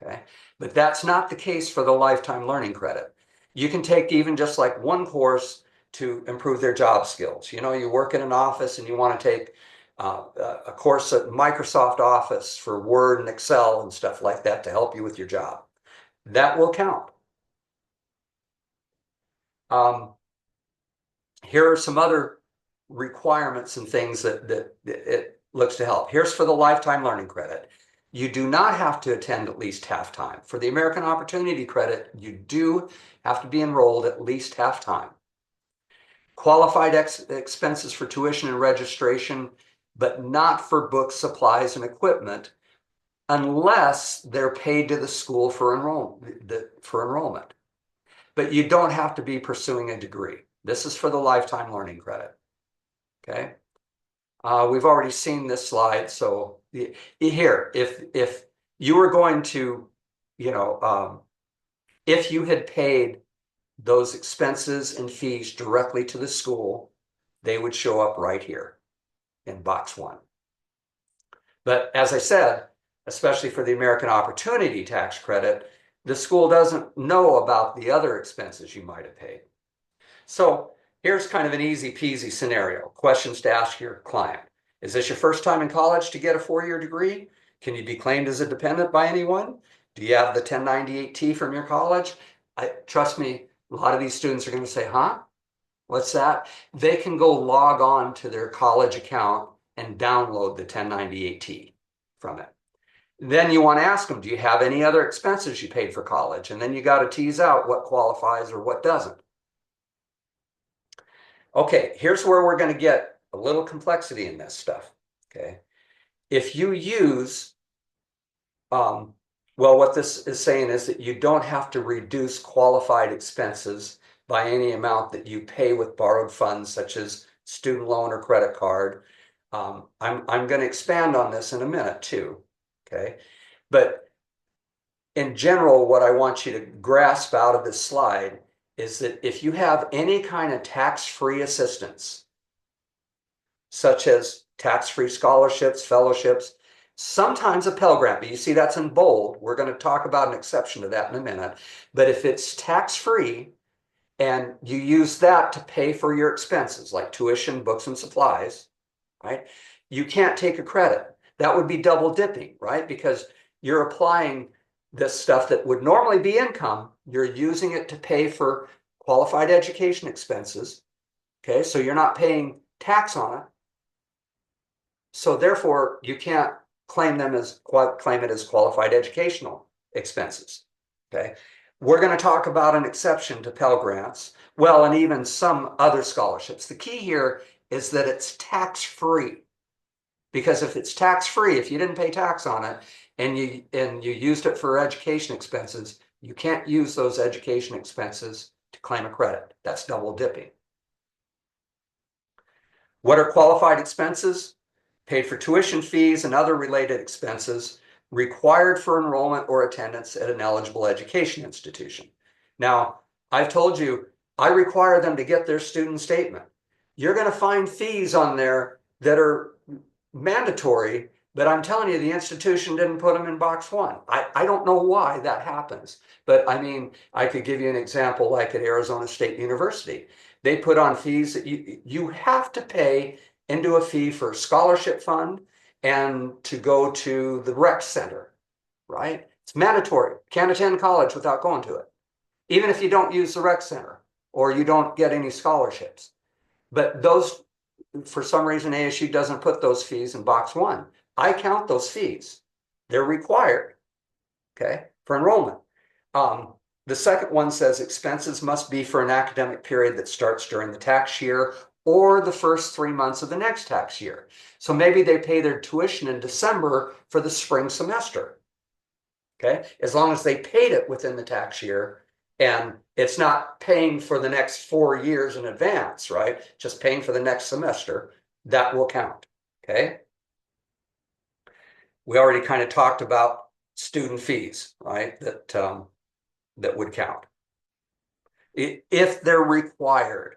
Okay, but that's not the case for the lifetime learning credit. You can take even just like one course to improve their job skills. You know, you work in an office and you want to take a course at Microsoft Office for Word and Excel and stuff like that to help you with your job. That will count. Here are some other requirements and things that it looks to help. Here's for the lifetime learning credit. You do not have to attend at least half-time. For the American Opportunity Credit, you do have to be enrolled at least half-time. Qualified expenses for tuition and registration, but not for books, supplies, and equipment, unless they're paid to the school for enrollment. But you don't have to be pursuing a degree. This is for the lifetime learning credit. Okay. We've already seen this slide. So here, if you were going to, if you had paid those expenses and fees directly to the school, they would show up right here in box 1. But as I said, especially for the American Opportunity Tax Credit, the school doesn't know about the other expenses you might have paid. So here's kind of an easy peasy scenario. Questions to ask your client. Is this your first time in college to get a 4-year degree? Can you be claimed as a dependent by anyone? Do you have the 1098-T from your college? Trust me, a lot of these students are going to say, huh? What's that? They can go log on to their college account and download the 1098-T from it. Then you want to ask them, do you have any other expenses you paid for college? And then you got to tease out what qualifies or what doesn't. Okay, here's where we're going to get a little complexity in this stuff. Okay, if you use, well, what this is saying is that you don't have to reduce qualified expenses by any amount that you pay with borrowed funds, such as student loan or credit card. I'm going to expand on this in a minute too. Okay, but in general, what I want you to grasp out of this slide is that if you have any kind of tax-free assistance, such as tax-free scholarships, fellowships, sometimes a Pell Grant, but you see that's in bold. We're going to talk about an exception to that in a minute. But if it's tax-free and you use that to pay for your expenses like tuition, books, and supplies, right? You can't take a credit. That would be double dipping, right? Because you're applying this stuff that would normally be income, you're using it to pay for qualified education expenses. Okay, so you're not paying tax on it. So therefore, you can't claim it as qualified educational expenses. Okay, we're going to talk about an exception to Pell Grants, well, and even some other scholarships. The key here is that it's tax-free, because if it's tax-free, if you didn't pay tax on it and you used it for education expenses, you can't use those education expenses to claim a credit. That's double dipping. What are qualified expenses? Paid for tuition fees and other related expenses required for enrollment or attendance at an eligible education institution. Now, I've told you, I require them to get their student statement. You're going to find fees on there that are mandatory, but I'm telling you, the institution didn't put them in box one. I don't know why that happens, but I mean, I could give you an example like at Arizona State University. They put on fees that you have to pay into a fee for a scholarship fund and to go to the rec center, right? It's mandatory. Can't attend college without going to it, even if you don't use the rec center or you don't get any scholarships. But those, for some reason, ASU doesn't put those fees in box one. I count those fees. They're required, okay, for enrollment. The second one says expenses must be for an academic period that starts during the tax year or the first 3 months of the next tax year. So maybe they pay their tuition in December for the spring semester, okay? As long as they paid it within the tax year and it's not paying for the next 4 years in advance, right? Just paying for the next semester, that will count, okay? We already kind of talked about student fees, right? That would count if they're required.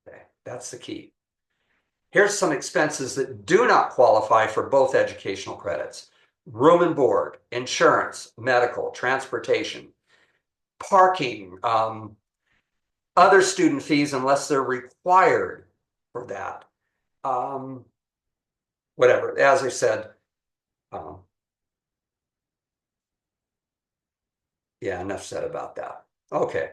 Okay, that's the key. Here's some expenses that do not qualify for both educational credits: room and board, insurance, medical, transportation, parking, other student fees unless they're required for that. Whatever, as I said, yeah, enough said about that. Okay.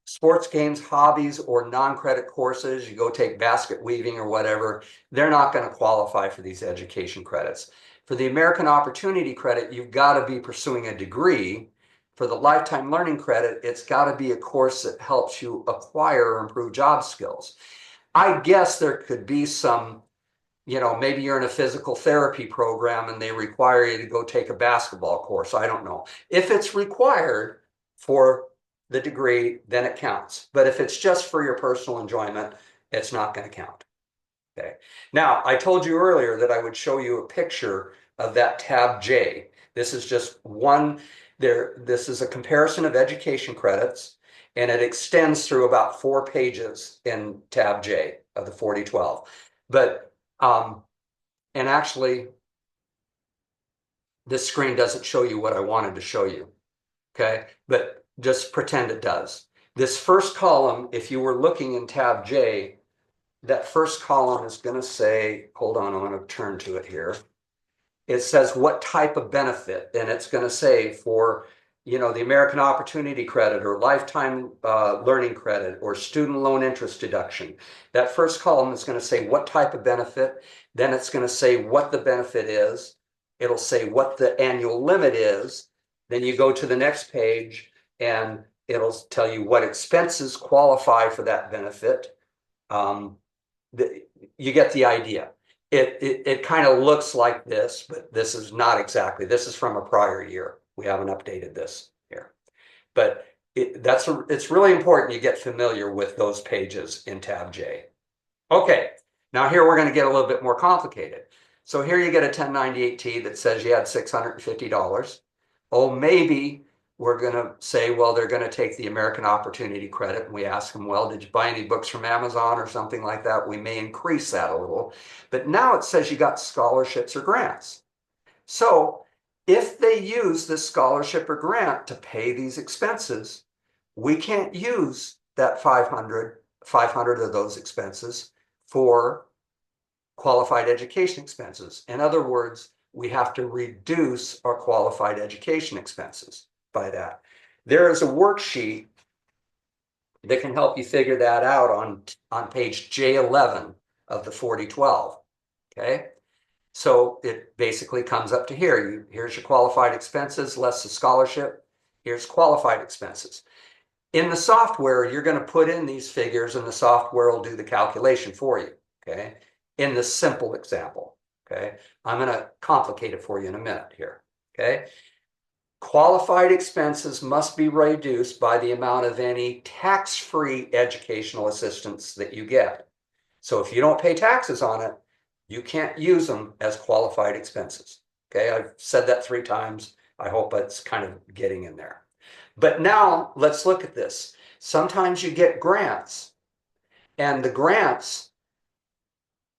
Sports games, hobbies, or non-credit courses, you go take basket weaving or whatever, they're not going to qualify for these education credits. For the American Opportunity Credit, you've got to be pursuing a degree. For the Lifetime Learning Credit, it's got to be a course that helps you acquire or improve job skills. I guess there could be some, maybe you're in a physical therapy program and they require you to go take a basketball course. I don't know. If it's required for the degree, then it counts. But if it's just for your personal enjoyment, it's not going to count. Okay. Now, I told you earlier that I would show you a picture of that tab J. This is just one there. This is a comparison of education credits, and it extends through about 4 pages in tab J of the 4012. But, and actually, this screen doesn't show you what I wanted to show you. Okay. But just pretend it does. This first column, if you were looking in tab J, that first column is going to say, hold on, I'm going to turn to it here. It says what type of benefit, and it's going to say for, the American Opportunity Credit or Lifetime Learning Credit or Student Loan Interest Deduction. That first column is going to say what type of benefit. Then it's going to say what the benefit is. It'll say what the annual limit is. Then you go to the next page and it'll tell you what expenses qualify for that benefit. You get the idea. It kind of looks like this, but this is not exactly. This is from a prior year. We haven't updated this here. But it's really important you get familiar with those pages in tab J. Okay, now here we're going to get a little bit more complicated. So here you get a 1098-T that says you had $650. Oh, maybe we're going to say, well, they're going to take the American Opportunity Credit. And we ask them, well, did you buy any books from Amazon or something like that? We may increase that a little. But now it says you got scholarships or grants. So if they use this scholarship or grant to pay these expenses, we can't use that 500 of those expenses for qualified education expenses. In other words, we have to reduce our qualified education expenses by that. There is a worksheet that can help you figure that out on page J11 of the 4012. Okay. So it basically comes up to here. Here's your qualified expenses less the scholarship. Here's qualified expenses. In the software, you're going to put in these figures and the software will do the calculation for you. Okay. In the simple example. Okay. I'm going to complicate it for you in a minute here. Okay. Qualified expenses must be reduced by the amount of any tax-free educational assistance that you get. So if you don't pay taxes on it, you can't use them as qualified expenses. Okay, I've said that 3 times. I hope it's kind of getting in there. But now let's look at this. Sometimes you get grants, and the grants,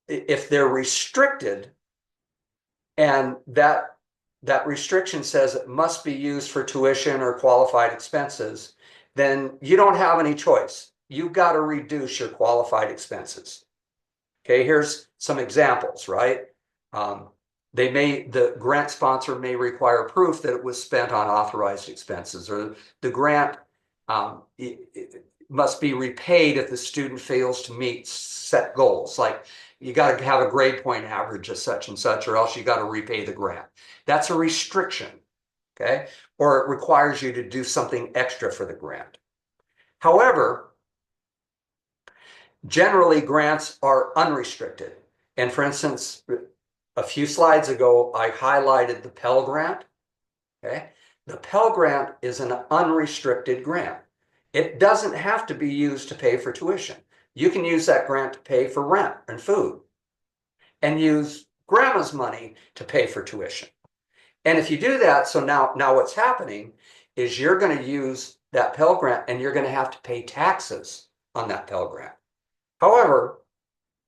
if they're restricted, and that restriction says it must be used for tuition or qualified expenses, then you don't have any choice. You've got to reduce your qualified expenses. Okay, here's some examples, right? The grant sponsor may require proof that it was spent on authorized expenses, or the grant it must be repaid if the student fails to meet set goals. Like you got to have a grade point average of such and such, or else you got to repay the grant. That's a restriction, okay? Or it requires you to do something extra for the grant. However, generally grants are unrestricted. And for instance, a few slides ago, I highlighted the Pell Grant, okay? The Pell Grant is an unrestricted grant. It doesn't have to be used to pay for tuition. You can use that grant to pay for rent and food, and use grandma's money to pay for tuition. And if you do that, so now what's happening is you're going to use that Pell Grant and you're going to have to pay taxes on that Pell Grant. However,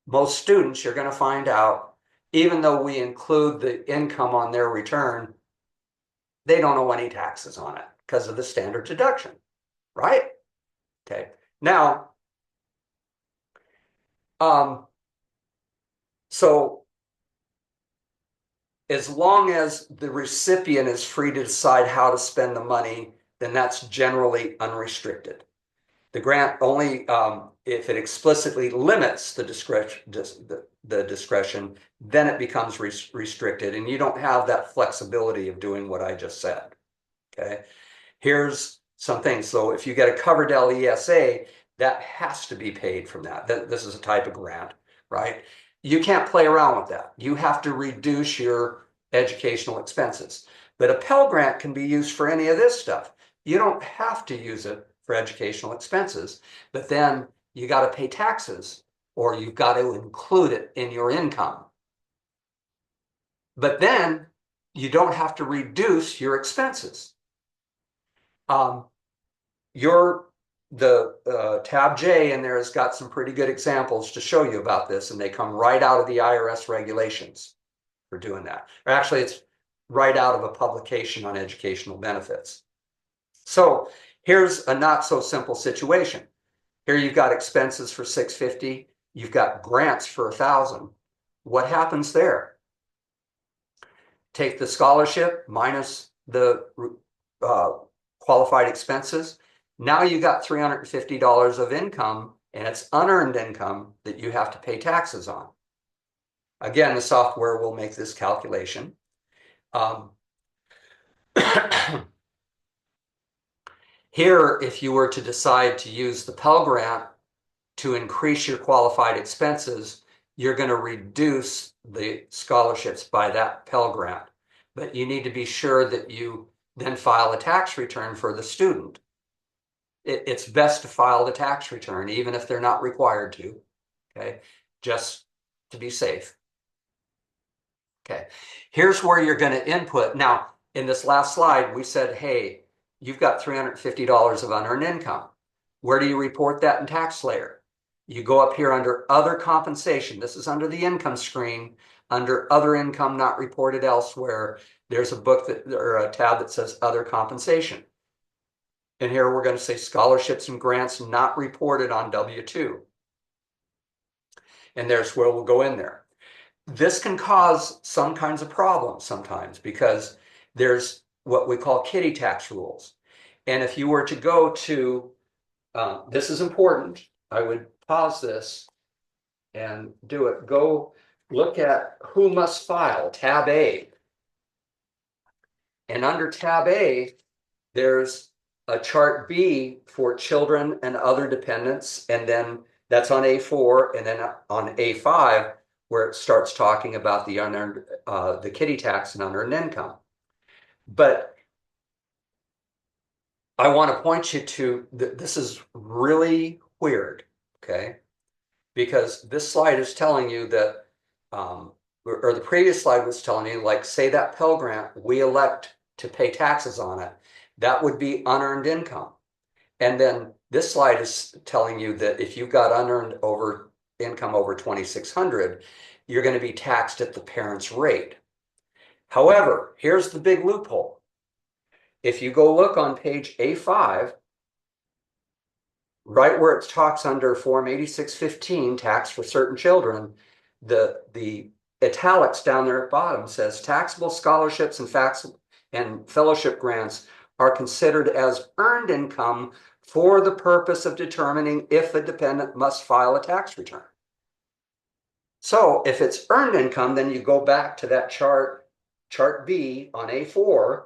most students, you're going to find out, even though we include the income on their return, they don't owe any taxes on it because of the standard deduction, right? Okay. Now, so as long as the recipient is free to decide how to spend the money, then that's generally unrestricted. The grant only, if it explicitly limits the discretion, then it becomes restricted, and you don't have that flexibility of doing what I just said. Okay, here's some things. So if you get a Coverdell ESA, that has to be paid from that. This is a type of grant, right? You can't play around with that. You have to reduce your educational expenses. But a Pell Grant can be used for any of this stuff. You don't have to use it for educational expenses, but then you got to pay taxes, or you've got to include it in your income. But then you don't have to reduce your expenses. Tab J in there has got some pretty good examples to show you about this, and they come right out of the IRS regulations for doing that. Or actually, it's right out of a publication on educational benefits. So here's a not so simple situation. Here you've got expenses for $650. You've got grants for $1,000. What happens there? Take the scholarship minus the qualified expenses. Now you got $350 of income, and it's unearned income that you have to pay taxes on. Again, the software will make this calculation. Here, if you were to decide to use the Pell Grant to increase your qualified expenses, you're going to reduce the scholarships by that Pell Grant. But you need to be sure that you then file a tax return for the student. It's best to file the tax return, even if they're not required to, okay, just to be safe. Okay, here's where you're going to input. Now, in this last slide, we said, hey, you've got $350 of unearned income. Where do you report that in TaxSlayer? You go up here under Other Compensation. This is under the income screen. Under Other Income Not Reported Elsewhere, there's a book or a tab that says Other Compensation. And here we're going to say scholarships and grants not reported on W-2. And there's where we'll go in there. This can cause some kinds of problems sometimes because there's what we call kiddie tax rules. And if you were to go to, this is important, I would pause this and do it. Go look at who must file, tab A. And under tab A, there's a chart B for children and other dependents. And then that's on A4. And then on A5, where it starts talking about the unearned, the kiddie tax and unearned income. But I want to point you to, this is really weird, okay? Because this slide is telling you that, or the previous slide was telling you, like, say that Pell Grant, we elect to pay taxes on it. That would be unearned income. And then this slide is telling you that if you've got unearned income over 2,600, you're going to be taxed at the parent's rate. However, here's the big loophole. If you go look on page A5, right where it talks under Form 8615, tax for certain children, the italics down there at bottom says taxable scholarships and fellowship grants are considered as earned income for the purpose of determining if a dependent must file a tax return. So if it's earned income, then you go back to that chart B on A4,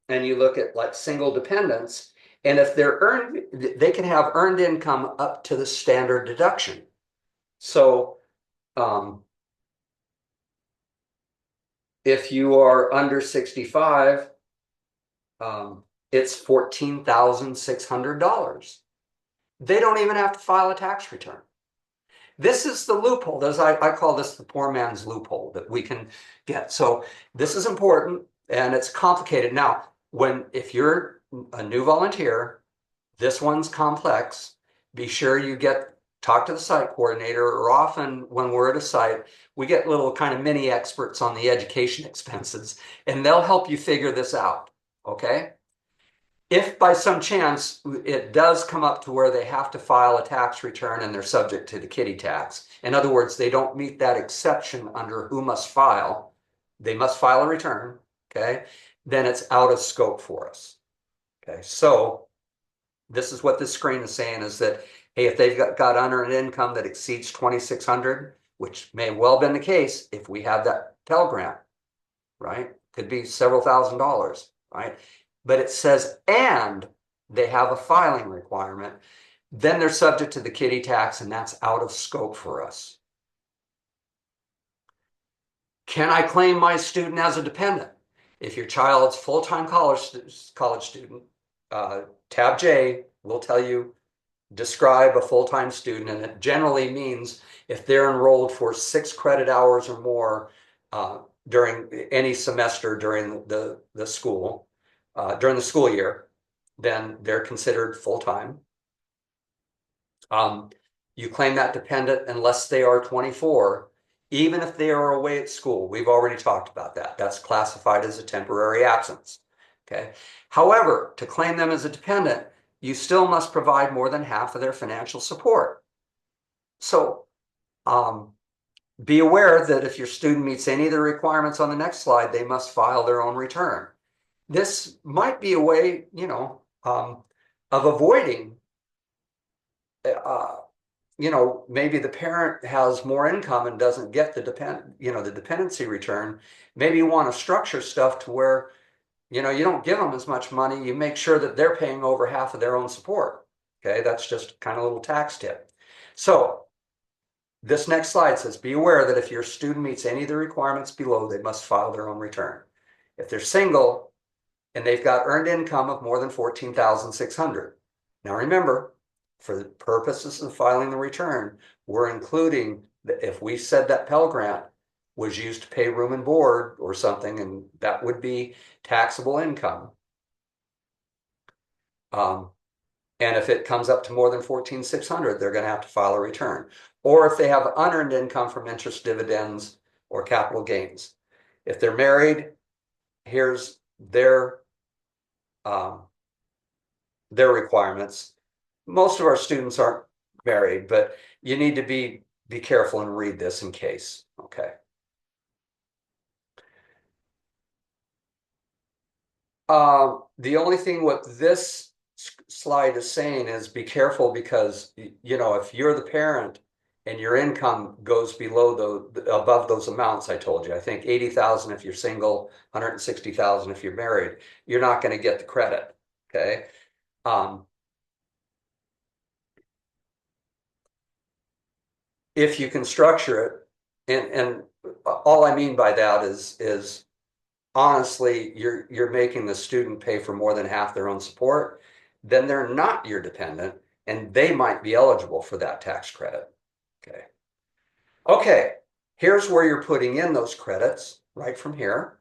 and you look at like single dependents. And if they're earned, they can have earned income up to the standard deduction. So if you are under 65, it's $14,600. They don't even have to file a tax return. This is the loophole. I call this the poor man's loophole that we can get. So this is important, and it's complicated. Now, if you're a new volunteer, this one's complex. Be sure you talk to the site coordinator, or often when we're at a site, we get little kind of mini experts on the education expenses, and they'll help you figure this out, okay? If by some chance it does come up to where they have to file a tax return and they're subject to the kiddie tax, in other words, they don't meet that exception under who must file, they must file a return, okay? Then it's out of scope for us, okay? So this is what this screen is saying, is that, hey, if they've got unearned income that exceeds 2,600, which may well been the case if we have that Pell Grant, right? Could be several $1,000s, right? But it says, and they have a filing requirement, then they're subject to the kiddie tax, and that's out of scope for us. Can I claim my student as a dependent? If your child's full-time college student, tab J will tell you, describe a full-time student, and it generally means if they're enrolled for 6 credit hours or more during any semester during the school, during the school year, then they're considered full-time. You claim that dependent unless they are 24, even if they are away at school. We've already talked about that. That's classified as a temporary absence. Okay. However, to claim them as a dependent, you still must provide more than half of their financial support. So be aware that if your student meets any of the requirements on the next slide, they must file their own return. This might be a way, of avoiding, maybe the parent has more income and doesn't get the dependency return. Maybe you want to structure stuff to where, you don't give them as much money. You make sure that they're paying over half of their own support. Okay, that's just kind of a little tax tip. So this next slide says, be aware that if your student meets any of the requirements below, they must file their own return. If they're single and they've got earned income of more than 14,600. Now remember, for the purposes of filing the return, we're including that if we said that Pell Grant was used to pay room and board or something, and that would be taxable income. And if it comes up to more than 14,600, they're going to have to file a return. Or if they have unearned income from interest, dividends, or capital gains. If they're married, here's their their requirements. Most of our students aren't married, but you need to be careful and read this in case. Okay. The only thing what this slide is saying is be careful because, you know, if you're the parent and your income goes below above those amounts I told you, I think 80,000 if you're single, 160,000 if you're married, you're not going to get the credit. Okay. Um, if you can structure it, and all I mean by that is honestly, you're making the student pay for more than half their own support, then they're not your dependent and they might be eligible for that tax credit. Okay. Okay. Here's where you're putting in those credits right from here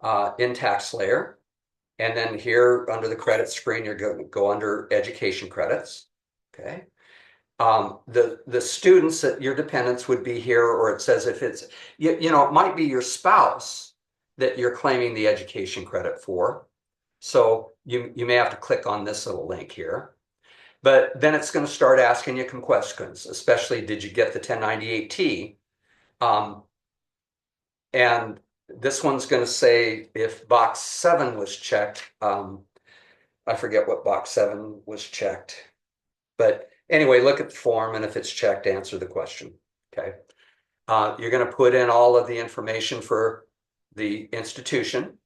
in TaxSlayer. And then here under the credit screen, you're going to go under education credits. Okay. The students that your dependents would be here, or it says if it's, you know, it might be your spouse that you're claiming the education credit for. So you may have to click on this little link here. But then it's going to start asking you some questions, especially did you get the 1098-T? And this one's going to say if box 7 was checked. I forget what box 7 was checked. But anyway, look at the form, and if it's checked, answer the question. Okay. You're going to put in all of the information for the institution.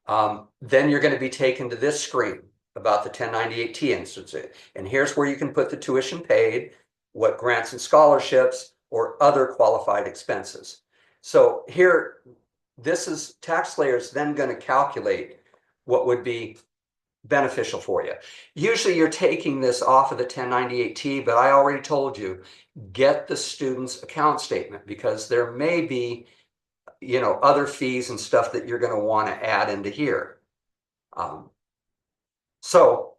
Then you're going to be taken to this screen about the 1098-T instance. And here's where you can put the tuition paid, what grants and scholarships, or other qualified expenses. So here, this is TaxSlayer is then going to calculate what would be beneficial for you. Usually you're taking this off of the 1098-T, but I already told you, get the student's account statement because there may be, you know, other fees and stuff that you're going to want to add into here. So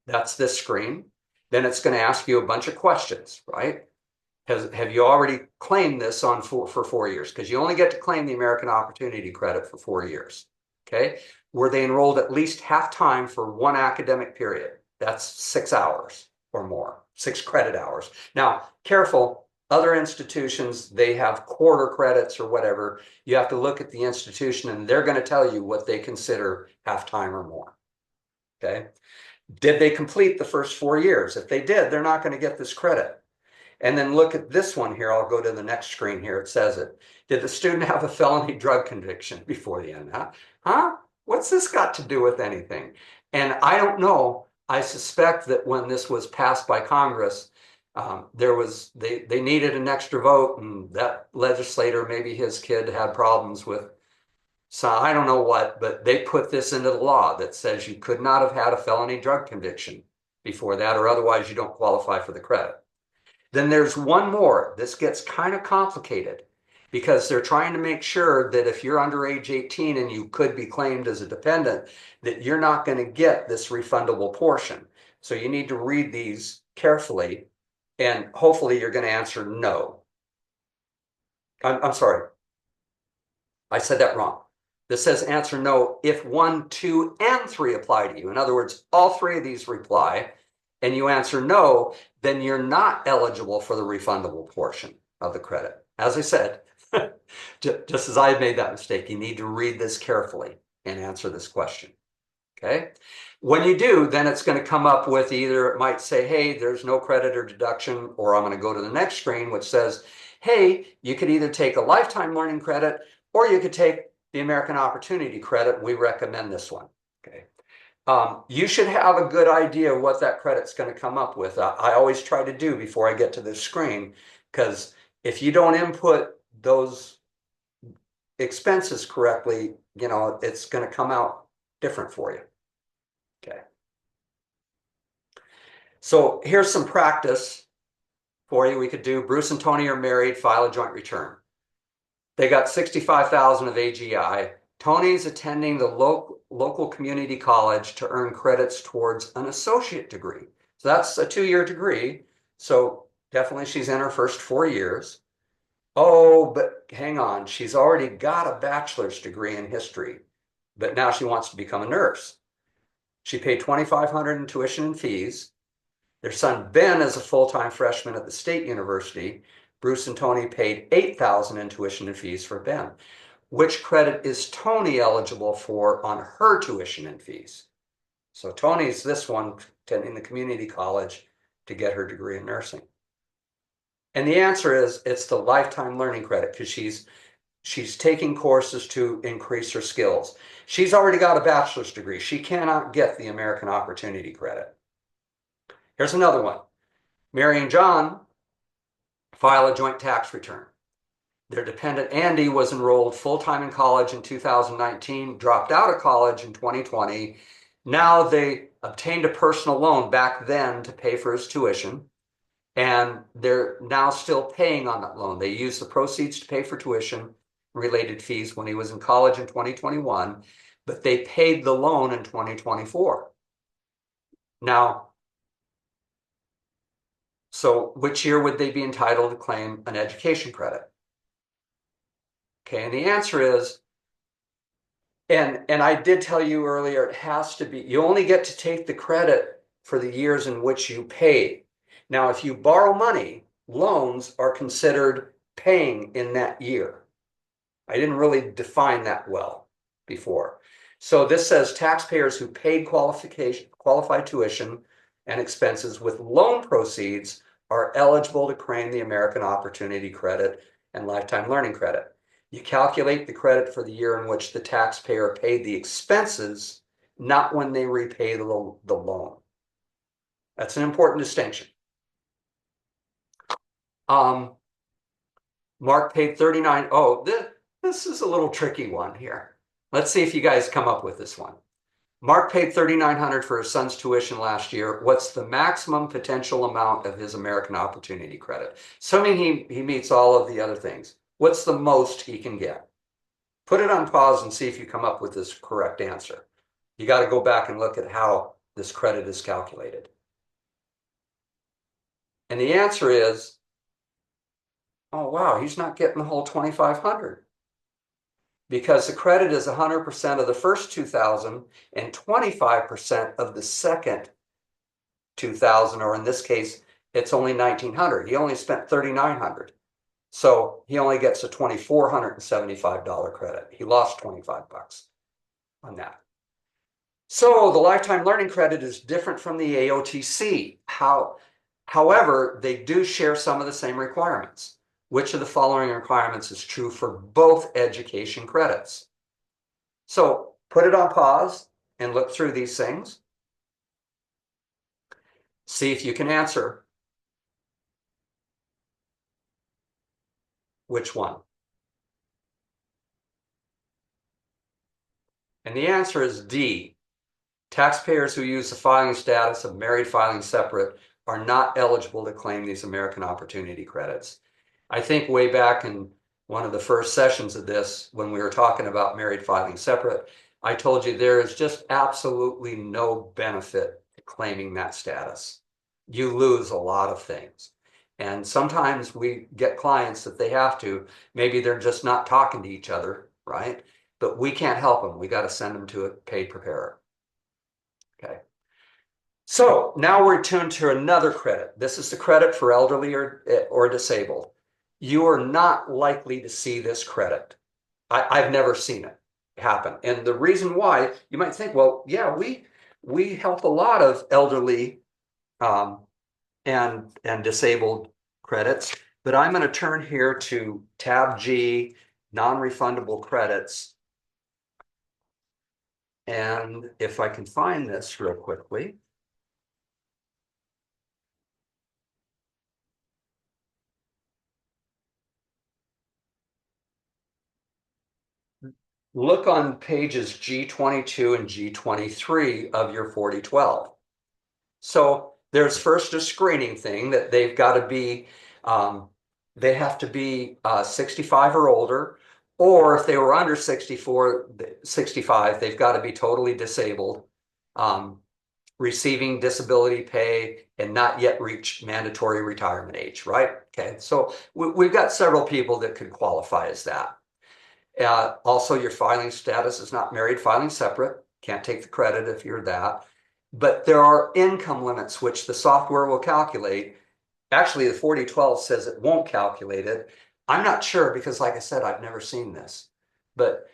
that's this screen. Then it's going to ask you a bunch of questions, right? Have you already claimed this for 4 years? Because you only get to claim the American Opportunity Credit for 4 years. Okay. Were they enrolled at least half time for one academic period? That's 6 hours or more, 6 credit hours. Now, careful, other institutions, they have quarter credits or whatever. You have to look at the institution and they're going to tell you what they consider half time or more. Okay. Did they complete the first 4 years? If they did, they're not going to get this credit. And then look at this one here. I'll go to the next screen here. It says it. Did the student have a felony drug conviction before the end? Huh? What's this got to do with anything? And I don't know. I suspect that when this was passed by Congress, they needed an extra vote, and that legislator, maybe his kid had problems with. So I don't know what, but they put this into the law that says you could not have had a felony drug conviction before that, or otherwise you don't qualify for the credit. Then there's one more. This gets kind of complicated because they're trying to make sure that if you're under age 18 and you could be claimed as a dependent, that you're not going to get this refundable portion. So you need to read these carefully, and hopefully you're going to answer no. I'm sorry. I said that wrong. This says answer no if 1, 2, and 3 apply to you. In other words, all 3 of these apply, and you answer no, then you're not eligible for the refundable portion of the credit. As I said, just as I made that mistake, you need to read this carefully and answer this question. Okay. When you do, then it's going to come up with either it might say, hey, there's no credit or deduction, or I'm going to go to the next screen, which says, hey, you could either take a lifetime learning credit or you could take the American Opportunity Credit. We recommend this one. Okay. You should have a good idea of what that credit's going to come up with. I always try to do before I get to this screen, because if you don't input those expenses correctly, you know, it's going to come out different for you. Okay. So here's some practice for you. We could do Bruce and Tony are married, file a joint return. They got 65,000 of AGI. Tony's attending the local community college to earn credits towards an associate degree. So that's a 2-year degree. So definitely she's in her first 4 years. Oh, but hang on. She's already got a bachelor's degree in history. but now she wants to become a nurse. She paid $2,500 in tuition and fees. Their son Ben is a full-time freshman at the state university. Bruce and Tony paid $8,000 in tuition and fees for Ben. Which credit is Tony eligible for on her tuition and fees? So Tony's this one, attending the community college to get her degree in nursing. And the answer is it's the lifetime learning credit, because she's taking courses to increase her skills. She's already got a bachelor's degree. She cannot get the American Opportunity Credit. Here's another one. Mary and John file a joint tax return. Their dependent Andy was enrolled full-time in college in 2019, dropped out of college in 2020. Now they obtained a personal loan back then to pay for his tuition, and they're now still paying on that loan. They used the proceeds to pay for tuition related fees when he was in college in 2021, but they paid the loan in 2024. Now, so which year would they be entitled to claim an education credit? Okay, and the answer is, and I did tell you earlier, it has to be, you only get to take the credit for the years in which you paid. Now, if you borrow money, loans are considered paying in that year. I didn't really define that well before. So this says taxpayers who paid qualified tuition and expenses with loan proceeds are eligible to claim the American Opportunity Credit and Lifetime Learning Credit. You calculate the credit for the year in which the taxpayer paid the expenses, not when they repay the loan. That's an important distinction. Mark paid $39. Oh, this is a little tricky one here. Let's see if you guys come up with this one. Mark paid $3,900 for his son's tuition last year. What's the maximum potential amount of his American Opportunity Credit? Assuming he meets all of the other things. What's the most he can get? Put it on pause and see if you come up with this correct answer. You got to go back and look at how this credit is calculated. And the answer is, oh wow, he's not getting the whole $2,500. Because the credit is 100% of the first $2,000 and 25% of the second $2,000, or in this case, it's only $1,900. He only spent $3,900. So he only gets a $2,475 credit. He lost 25 bucks on that. So the lifetime learning credit is different from the AOTC. However, they do share some of the same requirements. Which of the following requirements is true for both education credits? So put it on pause and look through these things. See if you can answer which one. And the answer is D. Taxpayers who use the filing status of married filing separate are not eligible to claim these American Opportunity Credits. I think way back in one of the first sessions of this, when we were talking about married filing separate, I told you there is just absolutely no benefit to claiming that status. You lose a lot of things. And sometimes we get clients that they have to, maybe they're just not talking to each other, right? But we can't help them. We got to send them to a paid preparer. Okay. So now we're tuned to another credit. This is the credit for elderly or disabled. You are not likely to see this credit. I've never seen it happen. And the reason why, you might think, well, yeah, we help a lot of elderly and disabled credits, but I'm going to turn here to tab G, non-refundable credits. And if I can find this real quickly. Look on pages G22 and G23 of your 4012. So there's first a screening thing that they've got to be, they have to be 65 or older, or if they were under 65, they've got to be totally disabled, receiving disability pay, and not yet reached mandatory retirement age, right? Okay, so we've got several people that could qualify as that. Also, your filing status is not married, filing separate. Can't take the credit if you're that. But there are income limits which the software will calculate. Actually, the 4012 says it won't calculate it. I'm not sure because, like I said, I've never seen this. But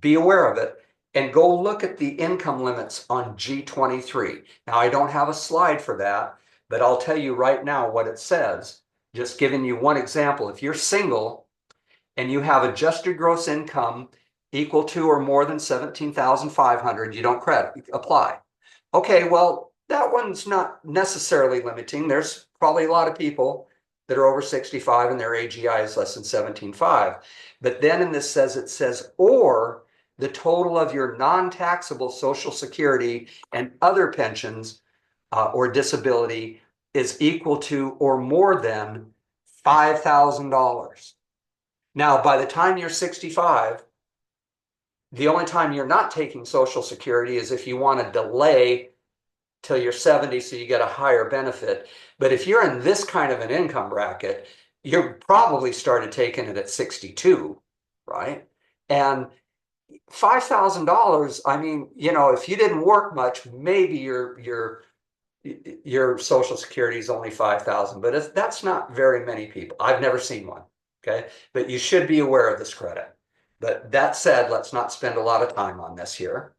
be aware of it and go look at the income limits on G23. Now, I don't have a slide for that, but I'll tell you right now what it says. Just giving you one example. If you're single and you have adjusted gross income equal to or more than 17,500, you don't apply. Okay, well, that one's not necessarily limiting. There's probably a lot of people that are over 65 and their AGI is less than 17.5. But then in this it says, or the total of your non-taxable Social Security and other pensions or disability is equal to or more than $5,000. Now, by the time you're 65, the only time you're not taking Social Security is if you want to delay till you're 70 so you get a higher benefit. But if you're in this kind of an income bracket, you probably started taking it at 62, right? And $5,000, I mean, if you didn't work much, maybe your Social Security is only 5,000, but that's not very many people. I've never seen one, okay? But you should be aware of this credit. But that said, let's not spend a lot of time on this here.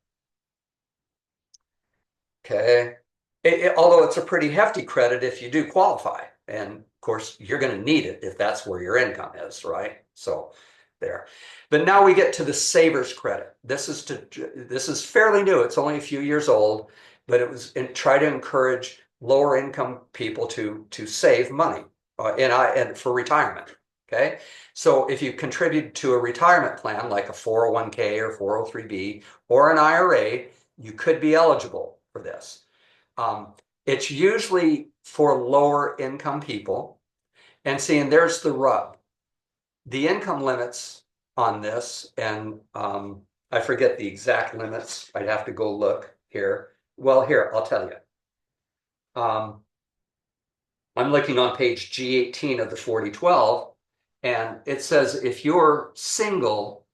Okay. Although it's a pretty hefty credit if you do qualify. And of course, you're going to need it if that's where your income is, right? So there. But now we get to the savers credit. This is fairly new. It's only a few years old, but it was try to encourage lower income people to save money and for retirement. Okay. So if you contribute to a retirement plan like a 401k or 403b or an IRA, you could be eligible for this. It's usually for lower income people. And seeing there's the rub. The income limits on this, and I forget the exact limits. I'd have to go look here. Well, here, I'll tell you. I'm looking on page G18 of the 4012, and it says if you're single,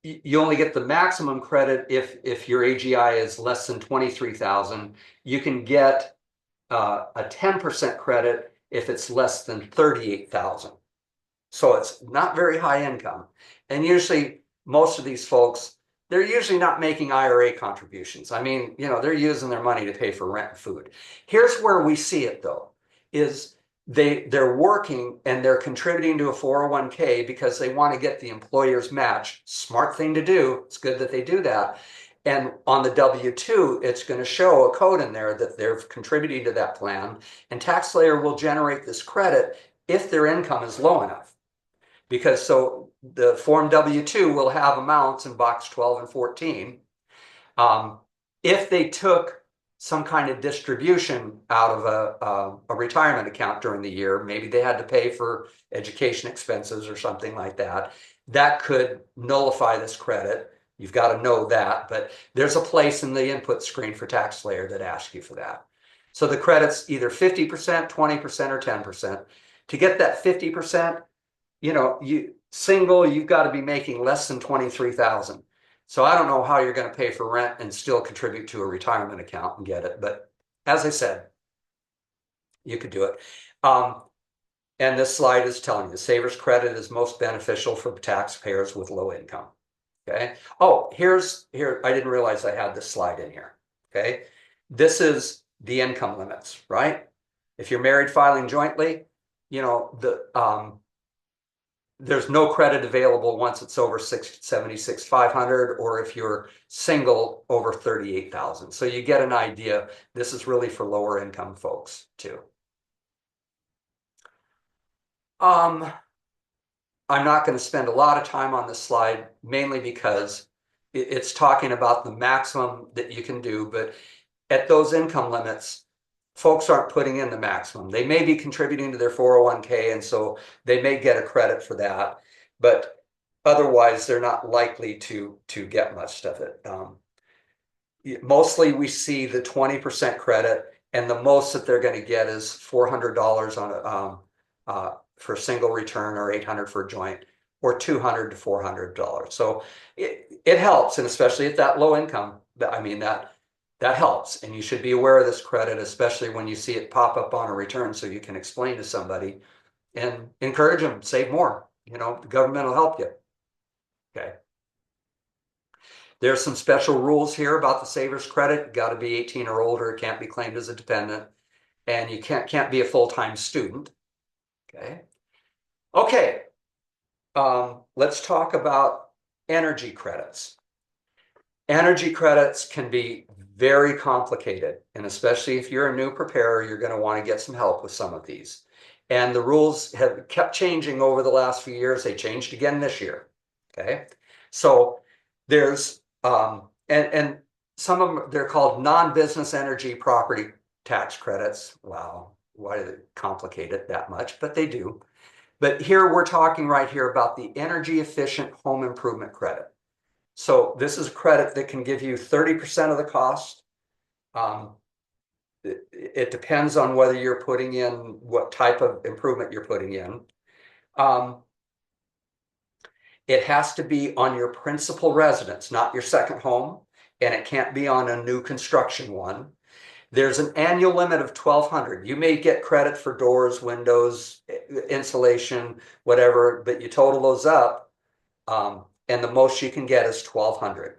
you only get the maximum credit if your AGI is less than 23,000. You can get a 10% credit if it's less than 38,000. So it's not very high income. And usually most of these folks, they're usually not making IRA contributions. I mean, they're using their money to pay for rent and food. Here's where we see it though, is they're working and they're contributing to a 401k because they want to get the employer's match. Smart thing to do. It's good that they do that. And on the W-2, it's going to show a code in there that they're contributing to that plan. And TaxSlayer will generate this credit if their income is low enough. Because so the Form W-2 will have amounts in box 12 and 14. If they took some kind of distribution out of a retirement account during the year, maybe they had to pay for education expenses or something like that, that could nullify this credit. You've got to know that, but there's a place in the input screen for TaxSlayer that asks you for that. So the credit's either 50%, 20%, or 10%. To get that 50%, you've got to be making less than 23,000. So I don't know how you're going to pay for rent and still contribute to a retirement account and get it. But as I said, you could do it. And this slide is telling you the savers credit is most beneficial for taxpayers with low income. Okay. Oh, here, I didn't realize I had this slide in here. Okay. This is the income limits, right? If you're married filing jointly, there's no credit available once it's over 76,500, or if you're single over 38,000. So you get an idea. This is really for lower income folks too. I'm not going to spend a lot of time on this slide, mainly because it's talking about the maximum that you can do, but at those income limits, folks aren't putting in the maximum. They may be contributing to their 401k, and so they may get a credit for that, but otherwise they're not likely to get much of it. Mostly we see the 20% credit, and the most that they're going to get is $400 on for a single return or $800 for a joint, or $200 to $400. So it helps, and especially at that low income, I mean that helps, and you should be aware of this credit, especially when you see it pop up on a return, so you can explain to somebody and encourage them, save more. You know, the government will help you. Okay. There's some special rules here about the Savers credit. Got to be 18 or older. It can't be claimed as a dependent, and you can't be a full-time student. Okay. Okay. Let's talk about energy credits. Energy credits can be very complicated, and especially if you're a new preparer, you're going to want to get some help with some of these. And the rules have kept changing over the last few years. They changed again this year. Okay. So there's and some of them, they're called non-business energy property tax credits. Wow, why do they complicate it that much? But they do. But here we're talking right here about the energy efficient home improvement credit. So this is a credit that can give you 30% of the cost. It depends on whether you're putting in, what type of improvement you're putting in. It has to be on your principal residence, not your second home, and it can't be on a new construction one. There's an annual limit of $1,200. You may get credit for doors, windows, insulation, whatever, but you total those up, and the most you can get is $1,200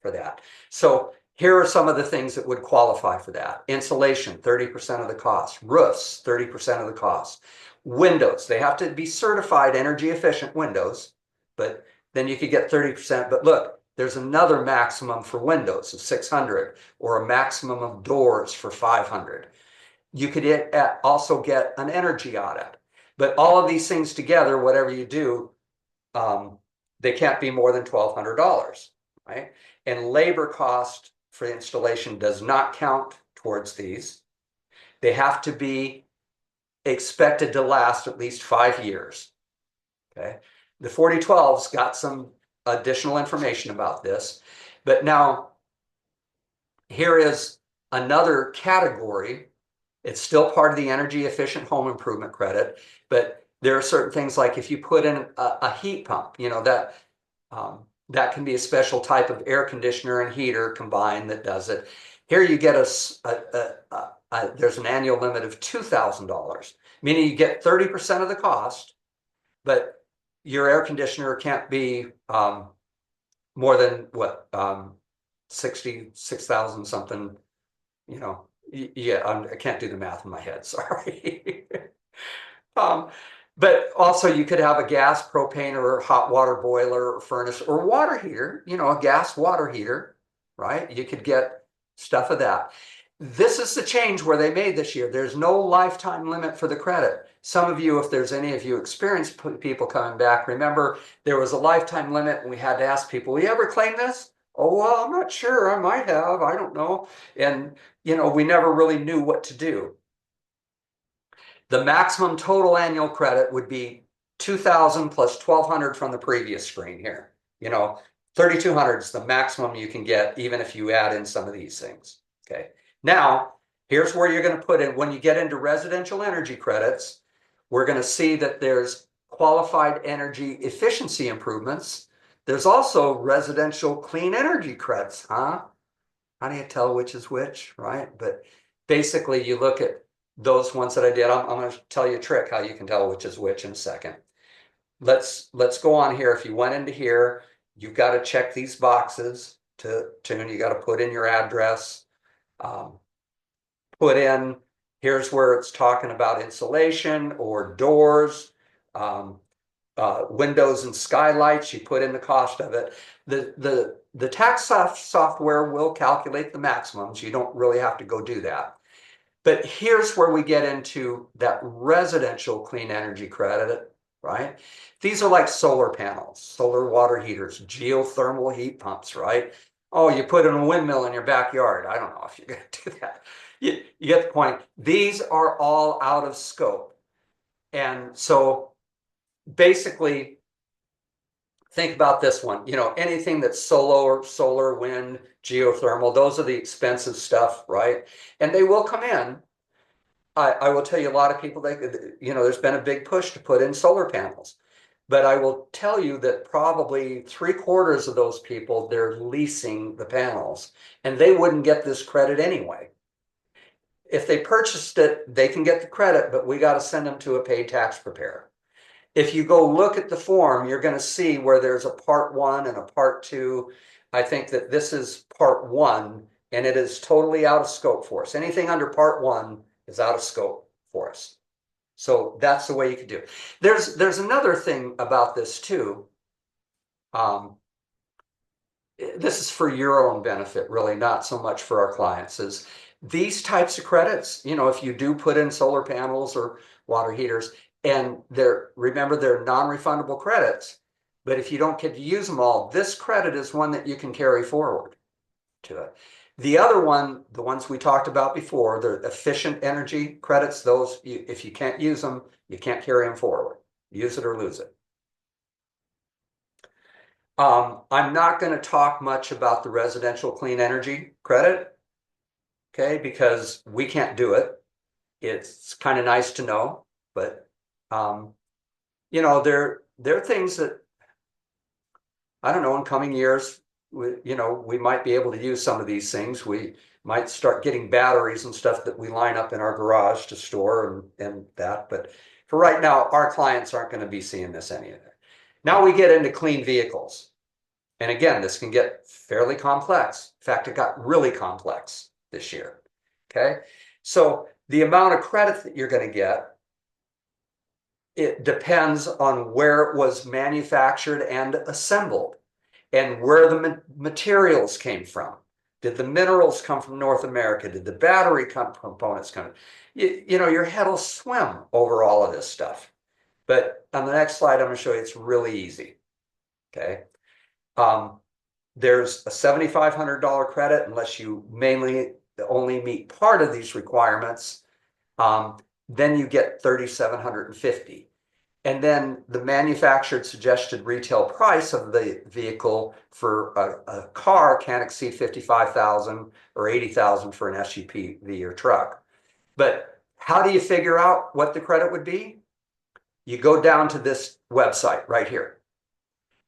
for that. So here are some of the things that would qualify for that. Insulation, 30% of the cost. Roofs, 30% of the cost. Windows, they have to be certified energy efficient windows, but then you could get 30%. But look, there's another maximum for windows of $600, or a maximum of doors for $500. You could also get an energy audit. But all of these things together, whatever you do, they can't be more than $1,200, right? And labor cost for installation does not count towards these. They have to be expected to last at least 5 years. Okay. The 4012's got some additional information about this, but now here is another category. It's still part of the energy efficient home improvement credit, but there are certain things like if you put in a heat pump, you know, that can be a special type of air conditioner and heater combined that does it. Here you get there's an annual limit of $2,000, meaning you get 30% of the cost, but your air conditioner can't be more than what, 66,000 something, you know. Yeah, I can't do the math in my head, sorry. But also you could have a gas, propane, or hot water boiler or furnace or water heater, you know, a gas water heater, right? You could get stuff of that. This is the change where they made this year. There's no lifetime limit for the credit. Some of you, if there's any of you experienced people coming back, remember there was a lifetime limit and we had to ask people, will you ever claim this? Oh, well, I'm not sure. I might have. I don't know. And, you know, we never really knew what to do. The maximum total annual credit would be $2,000 plus $1,200 from the previous screen here. You know, $3,200 is the maximum you can get, even if you add in some of these things. Okay. Now, here's where you're going to put in, when you get into residential energy credits, we're going to see that there's qualified energy efficiency improvements. There's also residential clean energy credits, huh? How do you tell which is which, right? But basically, you look at those ones that I did. I'm going to tell you a trick how you can tell which is which in a second. Let's go on here. If you went into here, you've got to check these boxes to tune. You got to put in your address. Put in, here's where it's talking about insulation or doors, windows and skylights. You put in the cost of it. The tax software will calculate the maximums. You don't really have to go do that. But here's where we get into that residential clean energy credit, right? These are like solar panels, solar water heaters, geothermal heat pumps, right? Oh, you put in a windmill in your backyard. I don't know if you're going to do that. You get the point. These are all out of scope. And so basically, think about this one. You know, anything that's solar, wind, geothermal, those are the expensive stuff, right? And they will come in. I will tell you, a lot of people, there's been a big push to put in solar panels. But I will tell you that probably 3/4 of those people, they're leasing the panels, and they wouldn't get this credit anyway. If they purchased it, they can get the credit, but we got to send them to a paid tax preparer. If you go look at the form, you're going to see where there's a part one and a part two. I think that this is part one, and it is totally out of scope for us. Anything under part one is out of scope for us. So that's the way you can do it. There's another thing about this too. This is for your own benefit, really, not so much for our clients, is these types of credits, if you do put in solar panels or water heaters, and remember, they're non-refundable credits, but if you don't get to use them all, this credit is one that you can carry forward to it. The other one, the ones we talked about before, the efficient energy credits, those, if you can't use them, you can't carry them forward. Use it or lose it. I'm not going to talk much about the residential clean energy credit, okay, because we can't do it. It's kind of nice to know, but there are things that, I don't know, in coming years, we might be able to use some of these things. We might start getting batteries and stuff that we line up in our garage to store and that. But for right now, our clients aren't going to be seeing this any of that. Now we get into clean vehicles. And again, this can get fairly complex. In fact, it got really complex this year. Okay. So the amount of credit that you're going to get, it depends on where it was manufactured and assembled and where the materials came from. Did the minerals come from North America? Did the battery components come? Your head will swim over all of this stuff. But on the next slide, I'm going to show you it's really easy. Okay. There's a $7,500 credit unless you mainly only meet part of these requirements. Then you get $3,750. And then the manufactured suggested retail price of the vehicle for a car can't exceed $55,000 or $80,000 for an SUV or truck. But how do you figure out what the credit would be? You go down to this website right here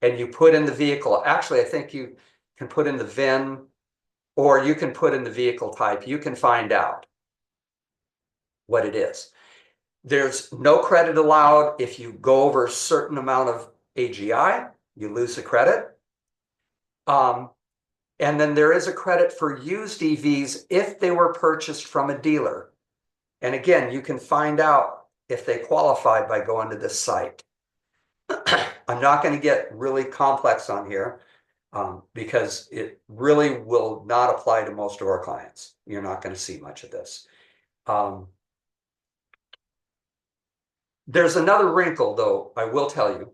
and you put in the vehicle. Actually, I think you can put in the VIN or you can put in the vehicle type. You can find out what it is. There's no credit allowed if you go over a certain amount of AGI, you lose the credit. And then there is a credit for used EVs if they were purchased from a dealer. And again, you can find out if they qualify by going to this site. I'm not going to get really complex on here because it really will not apply to most of our clients. You're not going to see much of this. There's another wrinkle, though, I will tell you,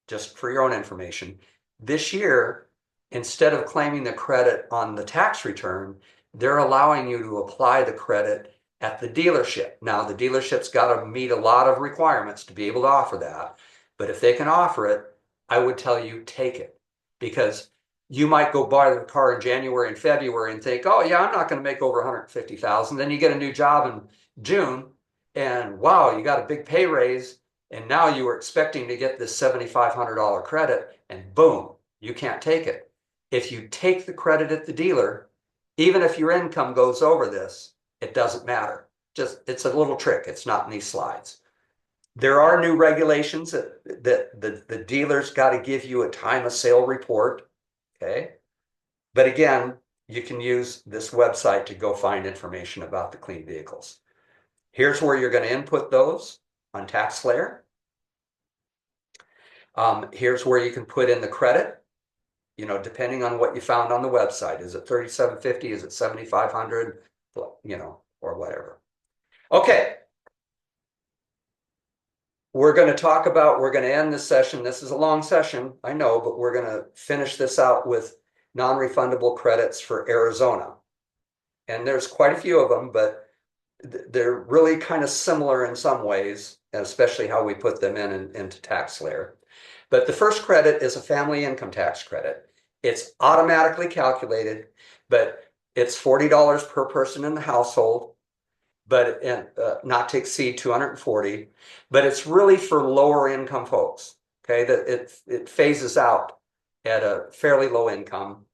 just for your own information. This year, instead of claiming the credit on the tax return, they're allowing you to apply the credit at the dealership. Now, the dealership's got to meet a lot of requirements to be able to offer that. But if they can offer it, I would tell you take it, because you might go buy the car in January and February and think, oh yeah, I'm not going to make over 150,000. Then you get a new job in June and wow, you got a big pay raise. And now you were expecting to get this $7,500 credit and boom, you can't take it. If you take the credit at the dealer, even if your income goes over this, it doesn't matter. It's a little trick. It's not in these slides. There are new regulations that the dealer's got to give you a time of sale report, okay? But again, you can use this website to go find information about the clean vehicles. Here's where you're going to input those on TaxSlayer. Here's where you can put in the credit, depending on what you found on the website. Is it $3,750? Is it $7,500? Or whatever. Okay. We're going to end this session. This is a long session, I know, but we're going to finish this out with non-refundable credits for Arizona. And there's quite a few of them, but they're really kind of similar in some ways, especially how we put them into TaxSlayer. But the first credit is a family income tax credit. It's automatically calculated, but it's $40 per person in the household. but not to exceed 240, but it's really for lower income folks. Okay, that it phases out at a fairly low income.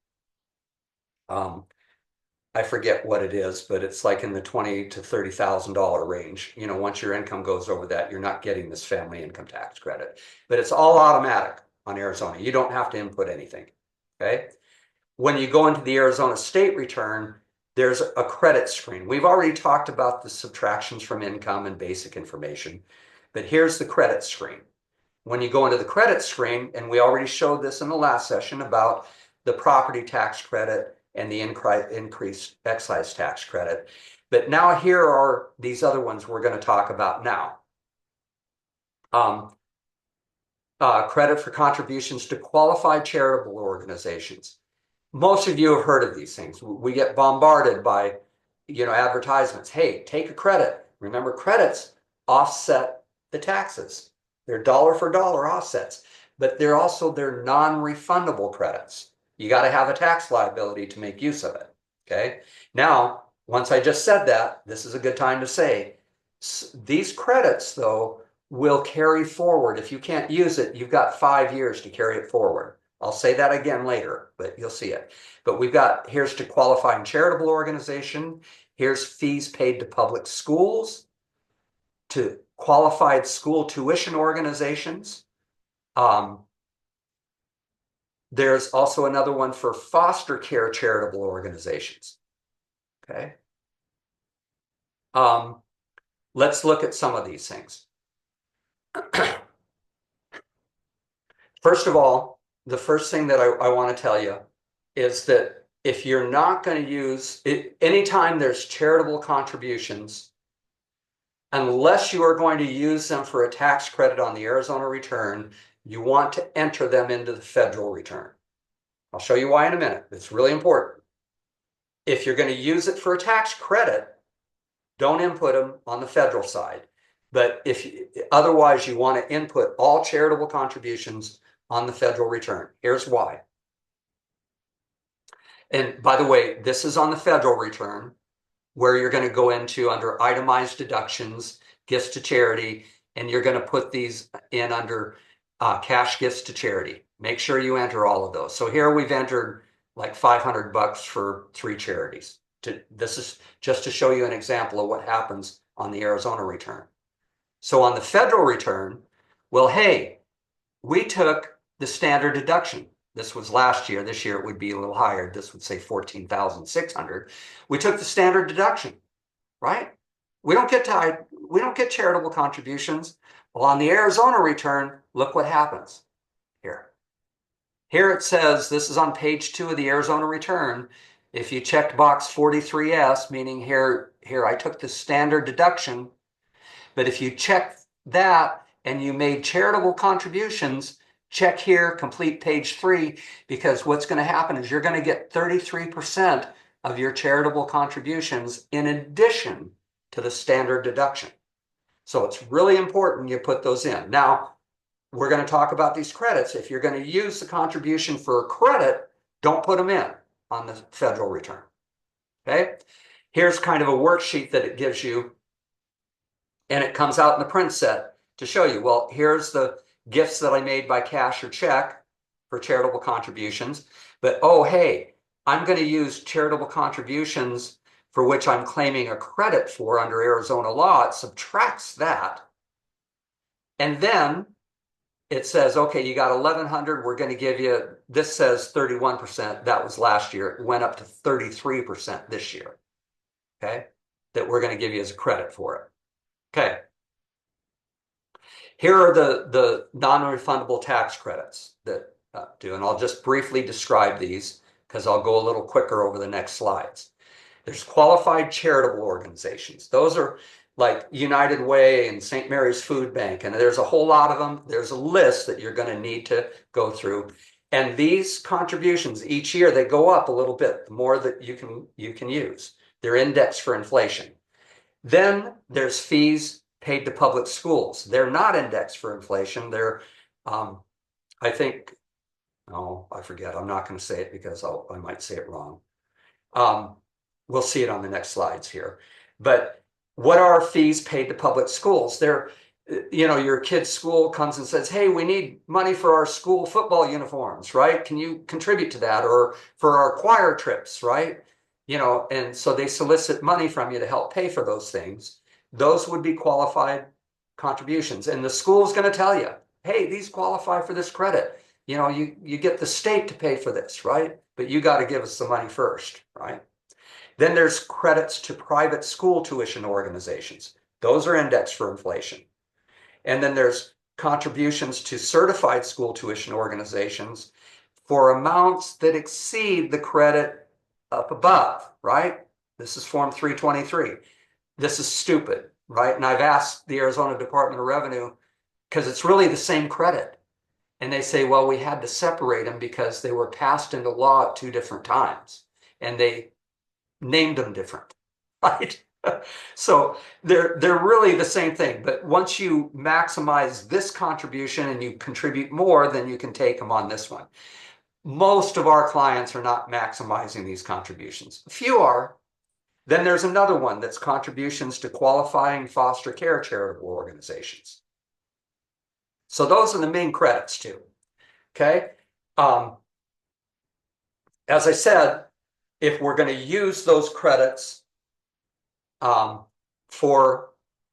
I forget what it is, but it's like in the $20,000 to $30,000 range. You know, once your income goes over that, you're not getting this family income tax credit. But it's all automatic on Arizona. You don't have to input anything. Okay. When you go into the Arizona state return, there's a credit screen. We've already talked about the subtractions from income and basic information, but here's the credit screen. When you go into the credit screen, and we already showed this in the last session about the property tax credit and the increased excise tax credit. But now here are these other ones we're going to talk about now. Credit for contributions to qualified charitable organizations. Most of you have heard of these things. We get bombarded by, advertisements. Hey, take a credit. Remember, credits offset the taxes. They're dollar for dollar offsets, but they're non-refundable credits. You got to have a tax liability to make use of it. Okay. Now, once I just said that, this is a good time to say these credits, though, will carry forward. If you can't use it, you've got 5 years to carry it forward. I'll say that again later, but you'll see it. But here's to qualifying charitable organization. Here's fees paid to public schools, to qualified school tuition organizations. There's also another one for foster care charitable organizations. Okay. Let's look at some of these things. First of all, the first thing that I want to tell you is that if you're not going to use it, anytime there's charitable contributions, unless you are going to use them for a tax credit on the Arizona return, you want to enter them into the federal return. I'll show you why in a minute. It's really important. If you're going to use it for a tax credit, don't input them on the federal side. But otherwise, you want to input all charitable contributions on the federal return. Here's why. And by the way, this is on the federal return where you're going to go into under itemized deductions, gifts to charity, and you're going to put these in under cash gifts to charity. Make sure you enter all of those. So here we've entered like $500 for 3 charities. This is just to show you an example of what happens on the Arizona return. So on the federal return, well, hey, we took the standard deduction. This was last year. This year it would be a little higher. This would say $14,600. We took the standard deduction, right? We don't get charitable contributions. Well, on the Arizona return, look what happens here. Here it says, this is on page 2 of the Arizona return. If you checked box 43S, meaning here I took the standard deduction, but if you check that and you made charitable contributions, check here, complete page 3, because what's going to happen is you're going to get 33% of your charitable contributions in addition to the standard deduction. So it's really important you put those in. Now, we're going to talk about these credits. If you're going to use the contribution for a credit, don't put them in on the federal return. Okay? Here's kind of a worksheet that it gives you, and it comes out in the print set to show you, well, here's the gifts that I made by cash or check for charitable contributions. But, oh, hey, I'm going to use charitable contributions for which I'm claiming a credit for under Arizona law. It subtracts that. And then it says, okay, you got 1,100. We're going to give you, this says 31%. That was last year. It went up to 33% this year. Okay. That we're going to give you as a credit for it. Okay. Here are the non-refundable tax credits that do, and I'll just briefly describe these because I'll go a little quicker over the next slides. There's qualified charitable organizations. Those are like United Way and St. Mary's Food Bank, and there's a whole lot of them. There's a list that you're going to need to go through. And these contributions each year, they go up a little bit, the more that you can use. They're indexed for inflation. Then there's fees paid to public schools. They're not indexed for inflation. They're, I think, oh, I forget. I'm not going to say it because I might say it wrong. We'll see it on the next slides here. But what are fees paid to public schools? Your kid's school comes and says, hey, we need money for our school football uniforms, right? Can you contribute to that? Or for our choir trips, right? And so they solicit money from you to help pay for those things. Those would be qualified contributions. And the school's going to tell you, hey, these qualify for this credit. You get the state to pay for this, right? But you got to give us the money first, right? Then there's credits to private school tuition organizations. Those are indexed for inflation. And then there's contributions to certified school tuition organizations for amounts that exceed the credit up above, right? This is Form 323. This is stupid, right? And I've asked the Arizona Department of Revenue, because it's really the same credit. And they say, well, we had to separate them because they were passed into law at 2 different times. And they named them different, right? So they're really the same thing. But once you maximize this contribution and you contribute more, then you can take them on this one. Most of our clients are not maximizing these contributions. A few are. Then there's another one that's contributions to qualifying foster care charitable organizations. So those are the main credits too. Okay. As I said, if we're going to use those credits for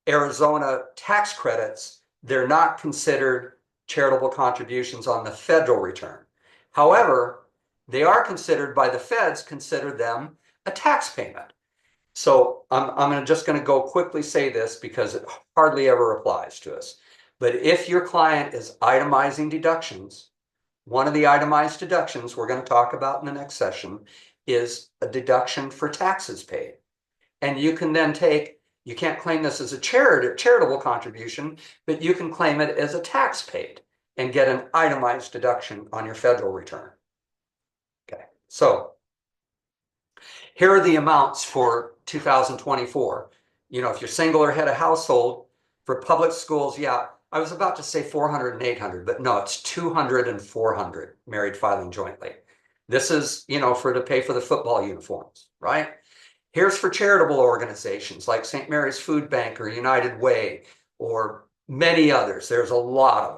Arizona tax credits, they're not considered charitable contributions on the federal return. However, they are considered by the feds, consider them a tax payment. So I'm just going to go quickly say this because it hardly ever applies to us. But if your client is itemizing deductions, one of the itemized deductions we're going to talk about in the next session is a deduction for taxes paid. And you can then you can't claim this as a charitable contribution, but you can claim it as a tax paid and get an itemized deduction on your federal return. Okay, so here are the amounts for 2024. If you're single or head of household, for public schools, yeah, I was about to say 400 and 800, but no, it's 200 and 400 married filing jointly. This is, to pay for the football uniforms, right? Here's for charitable organizations like St. Mary's Food Bank or United Way or many others. There's a lot of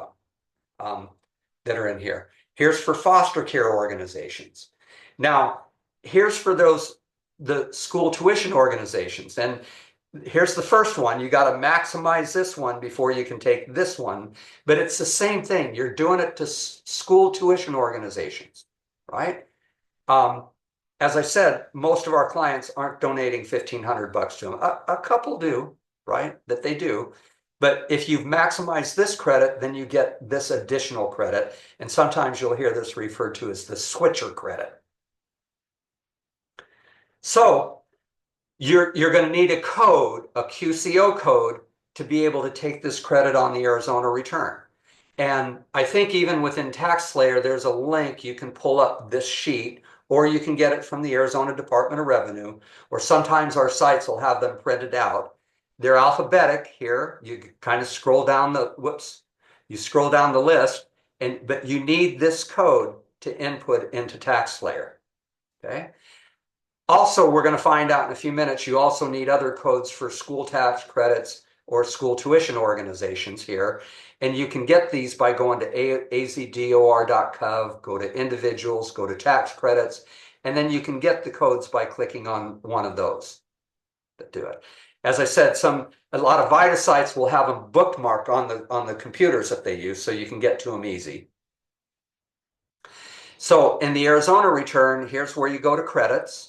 them that are in here. Here's for foster care organizations. Now, here's for the school tuition organizations. And here's the first one. You got to maximize this one before you can take this one. But it's the same thing. You're doing it to school tuition organizations, right? As I said, most of our clients aren't donating $1,500 to them. A couple do, right? That they do. But if you've maximized this credit, then you get this additional credit. And sometimes you'll hear this referred to as the switcher credit. So you're going to need a code, a QCO code, to be able to take this credit on the Arizona return. And I think even within TaxSlayer, there's a link you can pull up this sheet, or you can get it from the Arizona Department of Revenue, or sometimes our sites will have them printed out. They're alphabetic here. You kind of scroll down you scroll down the list, but you need this code to input into TaxSlayer, okay? Also, we're going to find out in a few minutes, you also need other codes for school tax credits or school tuition organizations here. And you can get these by going to azdor.gov, go to individuals, go to tax credits, and then you can get the codes by clicking on one of those that do it. As I said, a lot of VITA sites will have them bookmarked on the computers that they use, so you can get to them easy. So in the Arizona return, here's where you go to credits.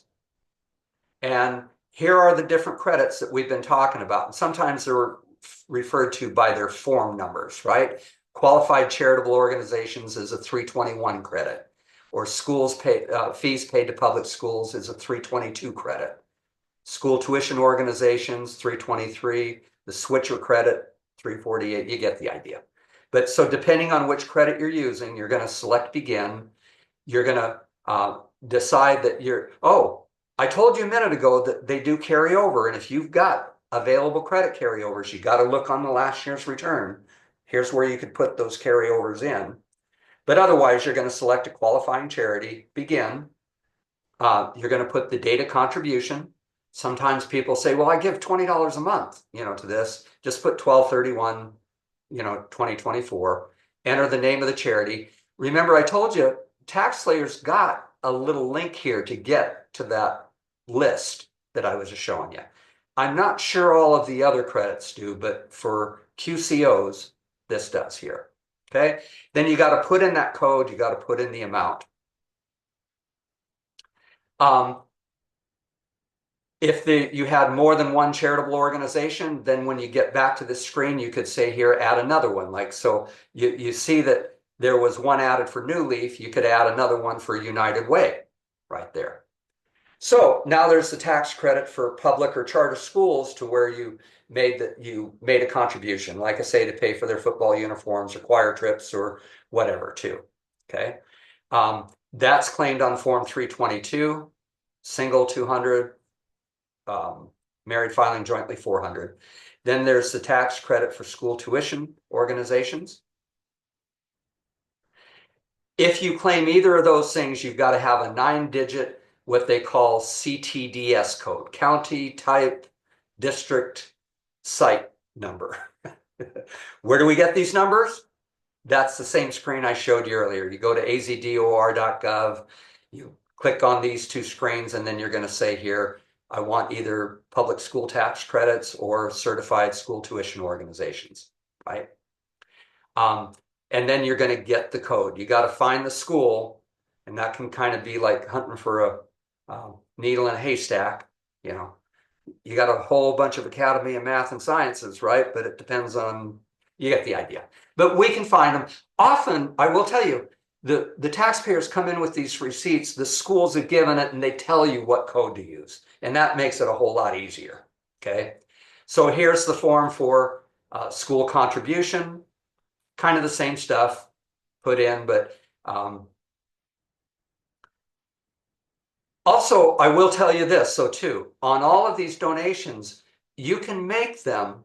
And here are the different credits that we've been talking about. And sometimes they're referred to by their form numbers, right? Qualified charitable organizations is a 321 credit, or fees paid to public schools is a 322 credit. School tuition organizations, 323, the switcher credit, 348, you get the idea. But so depending on which credit you're using, you're going to select begin. You're going to decide that I told you a minute ago that they do carry over. And if you've got available credit carryovers, you got to look on the last year's return. Here's where you could put those carryovers in. But otherwise, you're going to select a qualifying charity, begin. You're going to put the date of contribution. Sometimes people say, well, I give $20 a month, to this. Just put 12/31, 2024, enter the name of the charity. Remember, I told you, TaxSlayer's got a little link here to get to that list that I was just showing you. I'm not sure all of the other credits do, but for QCOs, this does here. Okay. Then you got to put in that code, you got to put in the amount. If you had more than one charitable organization, then when you get back to this screen, you could say here, add another one. Like, so you see that there was one added for New Leaf, you could add another one for United Way right there. So now there's the tax credit for public or charter schools to where you made a contribution, like I say, to pay for their football uniforms or choir trips or whatever too. Okay. That's claimed on Form 322, single 200, married filing jointly 400. Then there's the tax credit for school tuition organizations. If you claim either of those things, you've got to have a 9-digit, what they call CTDS code, county type district site number. Where do we get these numbers? That's the same screen I showed you earlier. You go to azdor.gov, you click on these two screens, and then you're going to say here, I want either public school tax credits or certified school tuition organizations, right? And then you're going to get the code. You got to find the school, and that can kind of be like hunting for a needle in a haystack. You got a whole bunch of Academy of Math and Sciences, right? But it depends on, you get the idea. But we can find them. Often, I will tell you, the taxpayers come in with these receipts, the schools have given it, and they tell you what code to use. And that makes it a whole lot easier, okay? So here's the form for school contribution, kind of the same stuff put in, but also, I will tell you this, so too, on all of these donations, you can make them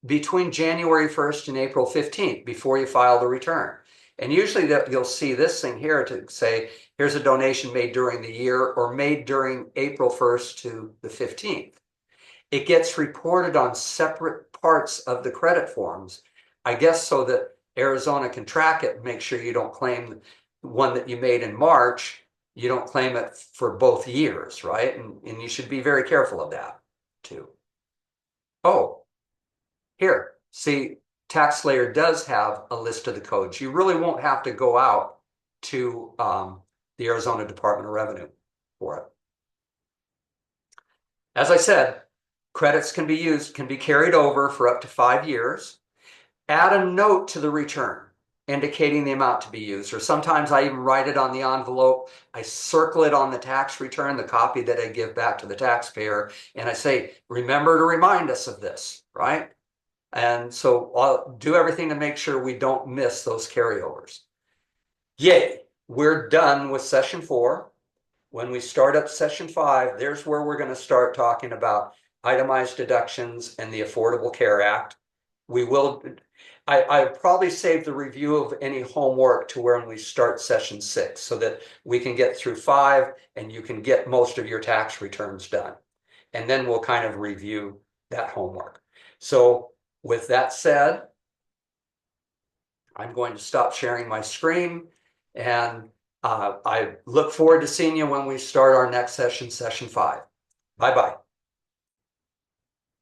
between January 1st and April 15th before you file the return. And usually you'll see this thing here to say, here's a donation made during the year or made during April 1st to the 15th. It gets reported on separate parts of the credit forms, I guess, so that Arizona can track it and make sure you don't claim one that you made in March, you don't claim it for both years, right? And you should be very careful of that too. Oh, here, see, TaxSlayer does have a list of the codes. You really won't have to go out to the Arizona Department of Revenue for it. As I said, credits can be carried over for up to 5 years. Add a note to the return indicating the amount to be used, or sometimes I even write it on the envelope. I circle it on the tax return, the copy that I give back to the taxpayer, and I say, remember to remind us of this, right? And so I'll do everything to make sure we don't miss those carryovers. Yay, we're done with session 4. When we start up session 5, there's where we're going to start talking about itemized deductions and the Affordable Care Act. I probably save the review of any homework to when we start session 6 so that we can get through 5 and you can get most of your tax returns done. And then we'll kind of review that homework. So with that said, I'm going to stop sharing my screen, and I look forward to seeing you when we start our next session, session 5. Bye-bye.